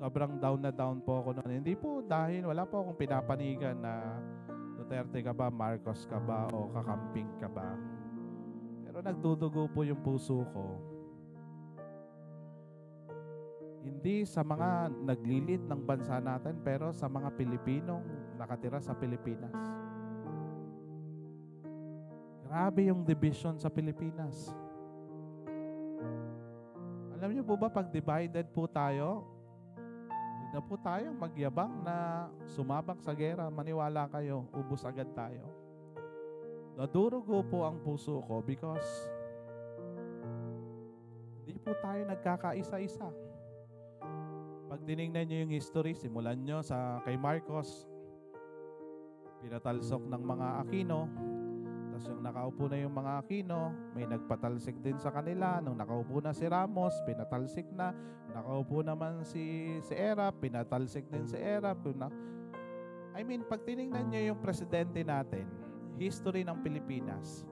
Sobrang down na down po ako noon. Hindi po dahil wala po akong pinapanigan na Duterte ka ba, Marcos ka ba, o kakamping ka ba. Pero nagdudugo po yung puso ko. Hindi sa mga naglilid ng bansa natin, pero sa mga Pilipinong nakatira sa Pilipinas. Grabe yung division sa Pilipinas. Alam niyo po ba, pag divided po tayo, huwag na po tayong magyabang na sumabak sa gera, maniwala kayo, ubos agad tayo. Nadurugo po ang puso ko because hindi po tayo nagkakaisa-isa. Pag tinignan niyo yung history, simulan niyo sa kay Marcos, pinatalsok ng mga Aquino. Tapos yung nakaupo na yung mga Aquino, may nagpatalsik din sa kanila. Nung nakaupo na si Ramos, pinatalsik na. Nakaupo naman si Erap, pinatalsik din si Erap. I mean, pag tinignan niyo yung presidente natin, history ng Pilipinas,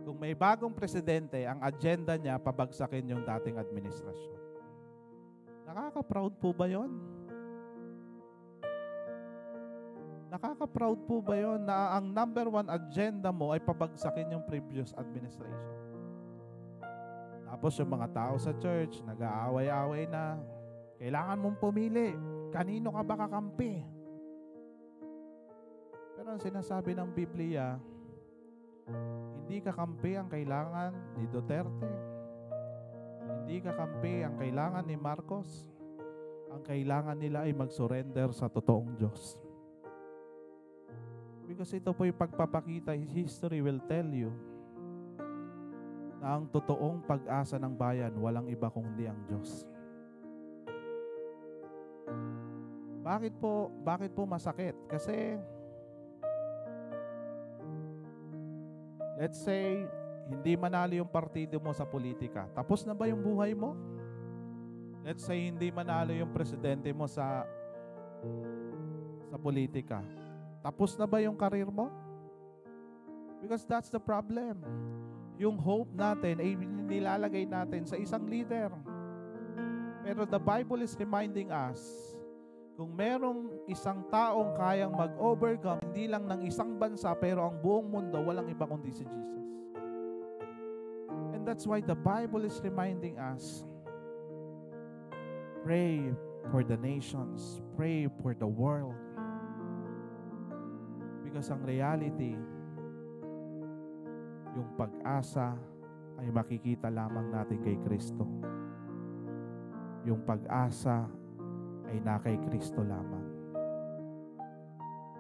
kung may bagong presidente, ang agenda niya, pabagsakin yung dating administrasyon. Nakaka-proud po ba yun? Nakaka-proud po ba yun na ang number 1 agenda mo ay pabagsakin yung previous administration? Tapos yung mga tao sa church, nag-aaway-aaway na, kailangan mong pumili. Kanino ka ba kakampi? Pero ang sinasabi ng Biblia, hindi kakampi ang kailangan ni Duterte. Hindi kakampi ang kailangan ni Marcos. Ang kailangan nila ay mag-surrender sa totoong Diyos. Because ito po yung pagpapakita, history will tell you na ang totoong pag-asa ng bayan, walang iba kundi ang Diyos. Bakit po masakit? Kasi let's say, hindi manalo yung partido mo sa politika. Tapos na ba yung buhay mo? Let's say, hindi manalo yung presidente mo sa politika. Tapos na ba yung karir mo? Because that's the problem. Yung hope natin ay nilalagay natin sa isang leader. Pero the Bible is reminding us, kung merong isang taong kayang mag-overcome, hindi lang ng isang bansa, pero ang buong mundo, walang iba kundi si Jesus. And that's why the Bible is reminding us, pray for the nations. Pray for the world. Because ang reality, yung pag-asa ay makikita lamang natin kay Kristo. Yung pag-asa ay na kay Kristo lamang.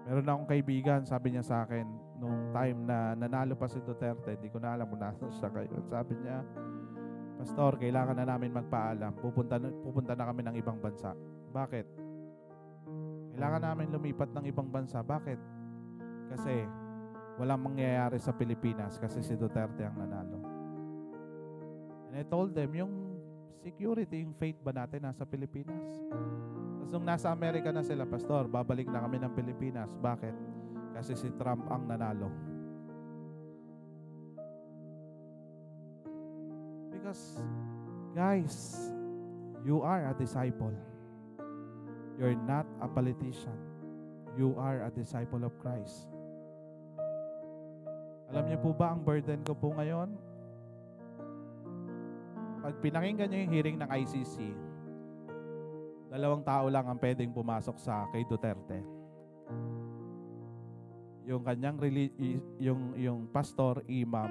Meron akong kaibigan, sabi niya sa akin, nung time na nanalo pa si Duterte, hindi ko na alam kung nasa siya kayo. Sabi niya, Pastor, kailangan na namin magpaalam. Pupunta na kami ng ibang bansa. Bakit? Kailangan namin lumipat ng ibang bansa. Bakit? Kasi walang mangyayari sa Pilipinas kasi si Duterte ang nanalo. And I told them, yung security, yung faith ba natin nasa Pilipinas? Tapos nung nasa Amerika na sila, Pastor, babalik na kami ng Pilipinas. Bakit? Kasi si Trump ang nanalo. Because, guys, you are a disciple. You're not a politician. You are a disciple of Christ. Alam niyo po ba ang burden ko po ngayon? Pag pinakinggan niyo yung hearing ng ICC, 2 tao lang ang pwedeng pumasok sa kay Duterte. Yung kanyang yung pastor, imam,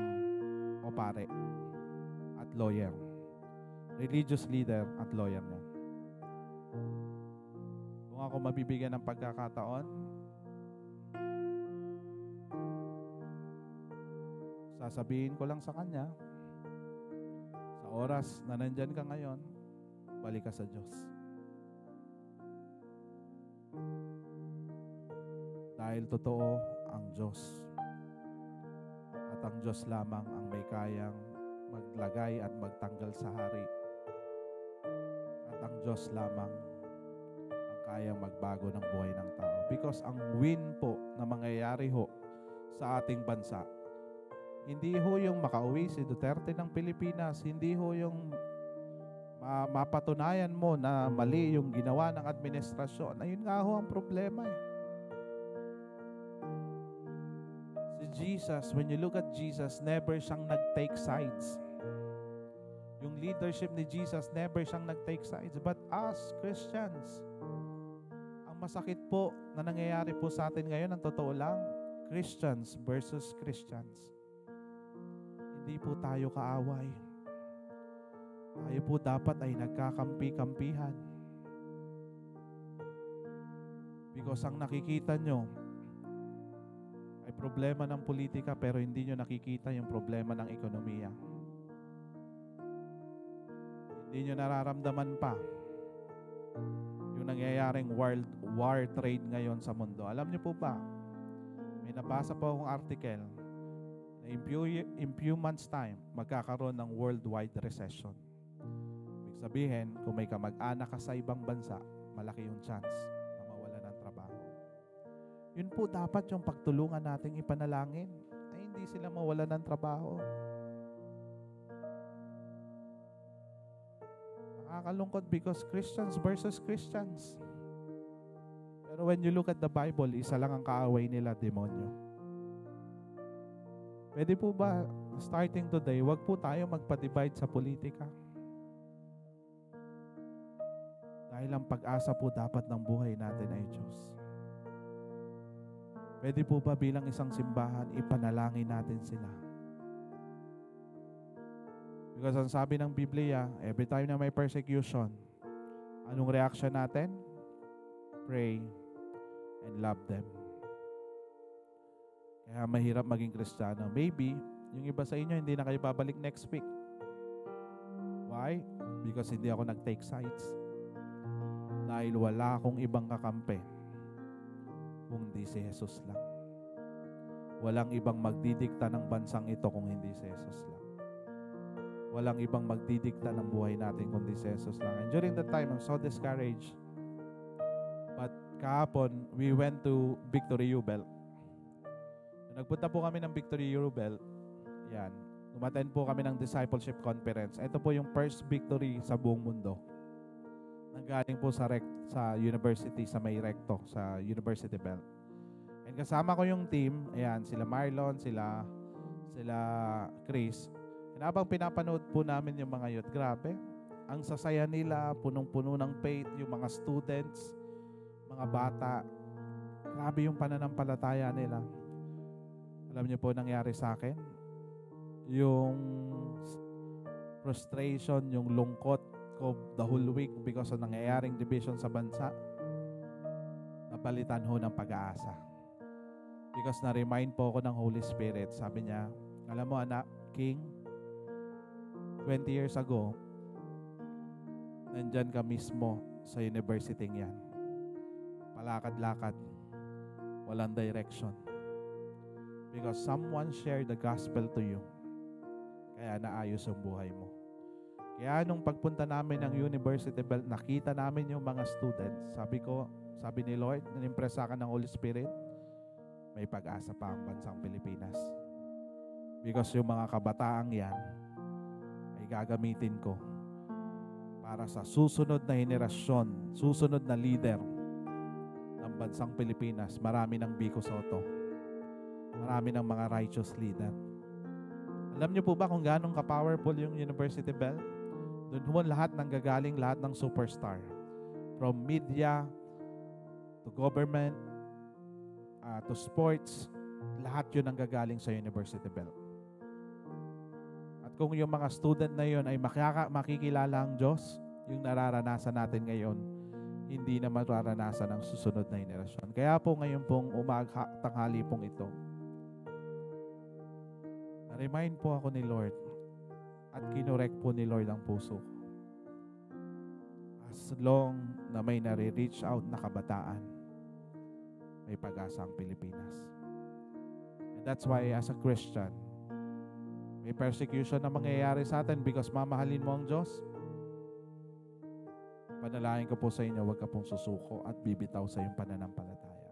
o pare, at lawyer. Religious leader at lawyer niya. Kung ako mabibigyan ng pagkakataon, sasabihin ko lang sa kanya, sa oras na nandyan ka ngayon, balik ka sa Diyos. Dahil totoo ang Diyos. At ang Diyos lamang ang may kayang maglagay at magtanggal sa hari. At ang Diyos lamang ang kayang magbago ng buhay ng tao. Because ang win po na mangyayari ho sa ating bansa, hindi ho yung makauwi si Duterte ng Pilipinas, hindi ho yung mapatunayan mo na mali yung ginawa ng administrasyon. Ayun nga ho ang problema eh. Jesus, when you look at Jesus, never siyang nag-take sides. Yung leadership ni Jesus, never siyang nag-take sides. But us, Christians, ang masakit po na nangyayari po sa atin ngayon, ang totoo lang, Christians versus Christians. Hindi po tayo kaaway. Tayo po dapat ay nagkakampi-kampihan. Because ang nakikita nyo, ay problema ng politika pero hindi nyo nakikita yung problema ng ekonomiya. Hindi nyo nararamdaman pa yung nangyayaring world war trade ngayon sa mundo. Alam nyo po ba, may nabasa po akong article na in few months time, magkakaroon ng worldwide recession. Ibig sabihin, kung may kamag-anak ka sa ibang bansa, malaki yung chance na mawala ng trabaho. Yun po dapat yung pagtulungan nating ipanalangin na hindi sila mawala ng trabaho. Nakakalungkot because Christians versus Christians. Pero when you look at the Bible, isa lang ang kaaway nila, demonyo. Pwede po ba, starting today, wag po tayo magpa-divide sa politika? Dahil ang pag-asa po dapat ng buhay natin ay Diyos. Pwede po ba bilang isang simbahan, ipanalangin natin sila? Because ang sabi ng Biblia, every time na may persecution, anong reaction natin? Pray and love them. Kaya mahirap maging Kristiyano. Maybe, yung iba sa inyo, hindi na kayo babalik next week. Why? Because hindi ako nag-take sides. Dahil wala akong ibang kakampi kung hindi si Jesus lang. Walang ibang magdidikta ng bansang ito kung hindi si Jesus lang. Walang ibang magdidikta ng buhay natin kundi si Jesus lang. And during that time, I'm so discouraged. But kahapon, we went to Victory Jubel. Nagpunta po kami ng Victory Jubel. Yan. Umattend po kami ng discipleship conference. Ito po yung first victory sa buong mundo. Nanggaling po sa university, sa may recto, sa University Belt. And kasama ko yung team, ayan, sila Marlon, sila Chris. And habang pinapanood po namin yung mga youth, grabe, ang sasaya nila, punong-puno ng faith, yung mga students, mga bata. Grabe yung pananampalataya nila. Alam niyo po nangyari sa akin? Yung frustration, yung lungkot ko the whole week because of nangyayaring division sa bansa, napalitan ho ng pag-aasa. Because na-remind po ako ng Holy Spirit. Sabi niya, alam mo anak, King, 20 years ago, nandyan ka mismo sa university yan. Palakad-lakad. Walang direction. Because someone shared the gospel to you. Kaya naayos ang buhay mo. Kaya nung pagpunta namin ng University Belt, nakita namin yung mga students. Sabi ni Lord, na-impress sa akin ng Holy Spirit, may pag-asa pa ang bansang Pilipinas. Because yung mga kabataang yan, ay gagamitin ko para sa susunod na henerasyon, susunod na leader ng bansang Pilipinas. Marami ng Biko Soto. Marami ng mga righteous leader. Alam niyo po ba kung gaano ka-powerful yung University Bell? Doon ho lahat nanggagaling, lahat ng superstar. From media, to government, to sports, lahat yun nanggagaling sa University Bell. At kung yung mga student na yun ay makikilala ang Diyos, yung nararanasan natin ngayon, hindi na mararanasan ng susunod na henerasyon. Kaya po ngayon pong tanghali pong ito, na-remind po ako ni Lord at kinorek po ni Lord ang puso ko. As long na may nare-reach out na kabataan, may pag-asa ang Pilipinas. And that's why as a Christian, may persecution na mangyayari sa atin because mamahalin mo ang Diyos. Panalangin ko po sa inyo, huwag ka pong susuko at bibitaw sa iyong pananampalataya.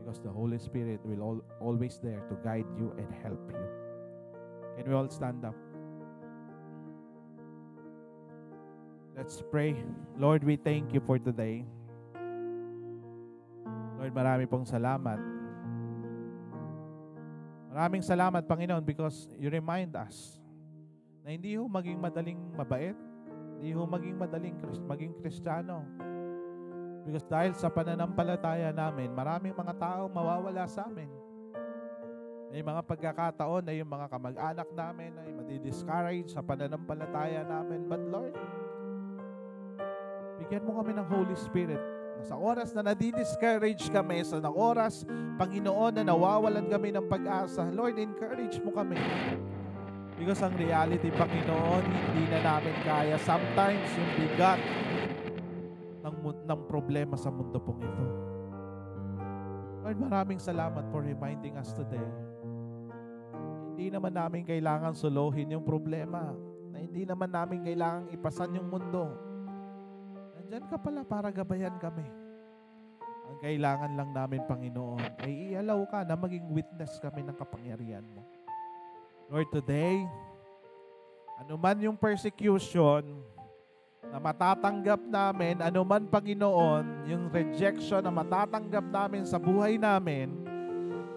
Because the Holy Spirit will always there to guide you and help you. Can we all stand up? Let's pray. Lord, we thank you for today. Lord, marami pong salamat. Maraming salamat, Panginoon, because you remind us na hindi ho maging madaling mabait, hindi ho maging madaling maging Kristiyano. Because dahil sa pananampalataya namin, maraming mga tao mawawala sa amin. May mga pagkakataon na yung mga kamag-anak namin ay madi-discourage sa pananampalataya namin. But Lord, bigyan mo kami ng Holy Spirit. Sa oras na nadi-discourage kami, sa oras, Panginoon, na nawawalan kami ng pag-asa, Lord, encourage mo kami. Because ang reality, Panginoon, hindi na namin kaya. Sometimes yung bigat ng problema sa mundo pong ito. Lord, maraming salamat for reminding us today. Hindi naman namin kailangan suluhin yung problema. Na hindi naman namin kailangan ipasan yung mundo. Nandyan ka pala para gabayan kami. Ang kailangan lang namin, Panginoon, ay ialaw ka na maging witness kami ng kapangyarihan mo. Lord, today, anuman yung persecution na matatanggap namin, anuman, Panginoon, yung rejection na matatanggap namin sa buhay namin,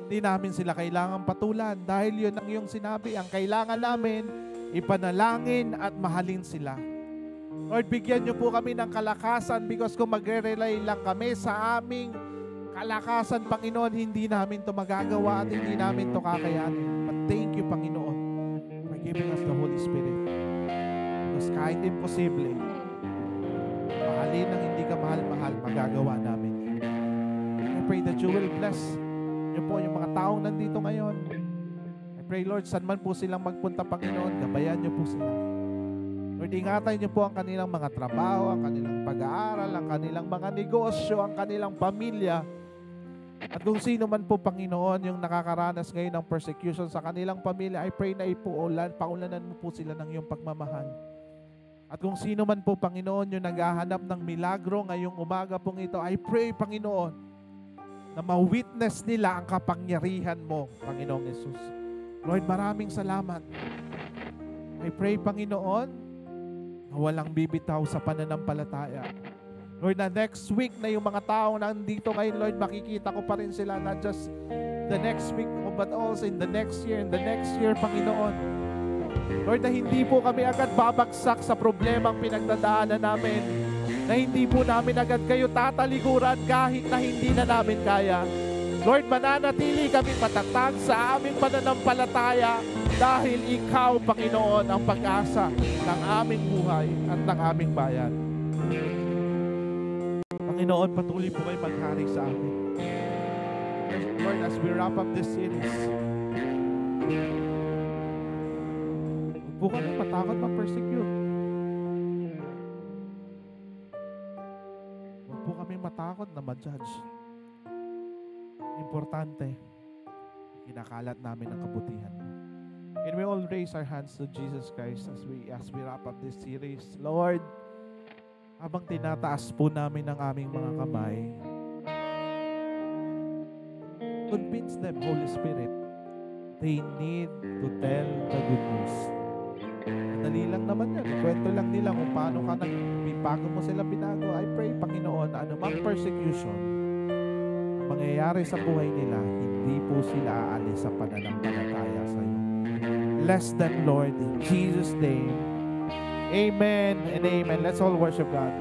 hindi namin sila kailangan patulan dahil yun ang iyong sinabi. Ang kailangan namin, ipanalangin at mahalin sila. Lord, bigyan niyo po kami ng kalakasan because kung magre-rely lang kami sa aming kalakasan, Panginoon, hindi namin to magagawa at hindi namin to kakayanin. But thank you, Panginoon, for giving us the Holy Spirit. Because kahit imposible, mahalin ang hindi ka mahal-mahal, magagawa namin. I pray that you will bless niyo po yung mga taong nandito ngayon. I pray, Lord, saan man po silang magpunta, Panginoon, gabayan niyo po sila. Lord, ingatan niyo po ang kanilang mga trabaho, ang kanilang pag-aaral, ang kanilang mga negosyo, ang kanilang pamilya. At kung sino man po, Panginoon, yung nakakaranas ngayon ng persecution sa kanilang pamilya, I pray na paulanan mo po sila ng iyong pagmamahal. At kung sino man po, Panginoon, yung naghahanap ng milagro ngayong umaga pong ito, I pray, Panginoon, na ma-witness nila ang kapangyarihan mo, Panginoong Jesus. Lord, maraming salamat. I pray, Panginoon, na walang bibitaw sa pananampalataya. Lord, na next week na yung mga tao na nandito ngayon, Lord, makikita ko pa rin sila, not just the next week, but also in the next year, Panginoon. Lord, na hindi po kami agad babagsak sa problemang pinagdadaanan namin. Na hindi po namin agad kayo tatalikuran kahit na hindi na namin kaya. Lord, mananatili kami matatag sa aming pananampalataya dahil Ikaw, Panginoon, ang pag-asa ng aming buhay at ng aming bayan. Panginoon, patuloy po kayo maghari sa amin. Lord, as we wrap up this series, huwag po kami matakot mag-persecute. Huwag po kami matakot na ma-judge. Importante, kinakalat namin ang kabutihan mo. Can we all raise our hands to Jesus Christ as we wrap up this series? Lord, habang tinataas po namin ang aming mga kamay, convince them, Holy Spirit, they need to tell the good news. Madali lang naman yan. Kwento lang nila kung paano ka bago mo sila binago. I pray, Panginoon, anumang persecution mangyayari sa buhay nila, hindi po sila aalis sa pananampalataya sa iyo. Bless them, Lord, in Jesus' name. Amen and amen. Let's all worship God.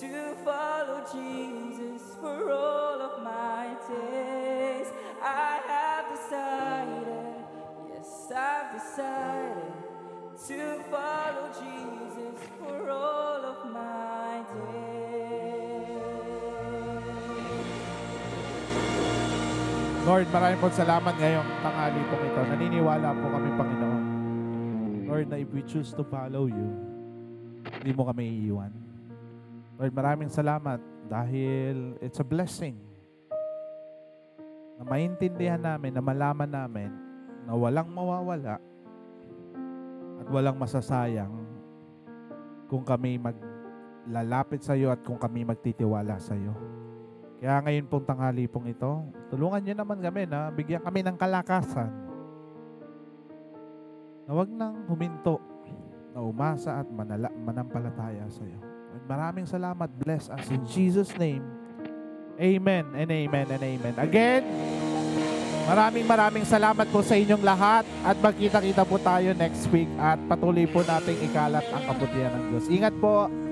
to follow Jesus for all of my days. I have decided, yes, I've decided to follow Jesus for all of my days. Lord, maraming po salamat ngayong tanghali po ito. Naniniwala po kami, Panginoon. Lord, na if we choose to follow you, hindi mo kami iiwan. Lord, maraming salamat dahil it's a blessing na maintindihan namin, na malaman namin na walang mawawala at walang masasayang kung kami maglalapit sa iyo at kung kami magtitiwala sa iyo. Kaya ngayon pong tanghali pong ito, tulungan niyo naman kami na bigyan kami ng kalakasan na huwag nang huminto, na umasa at manampalataya sa iyo. Maraming salamat. Bless us in Jesus' name. Amen and amen and amen. Again, maraming salamat po sa inyong lahat at magkita-kita po tayo next week at patuloy po nating ikalat ang kabutihan ng Diyos. Ingat po.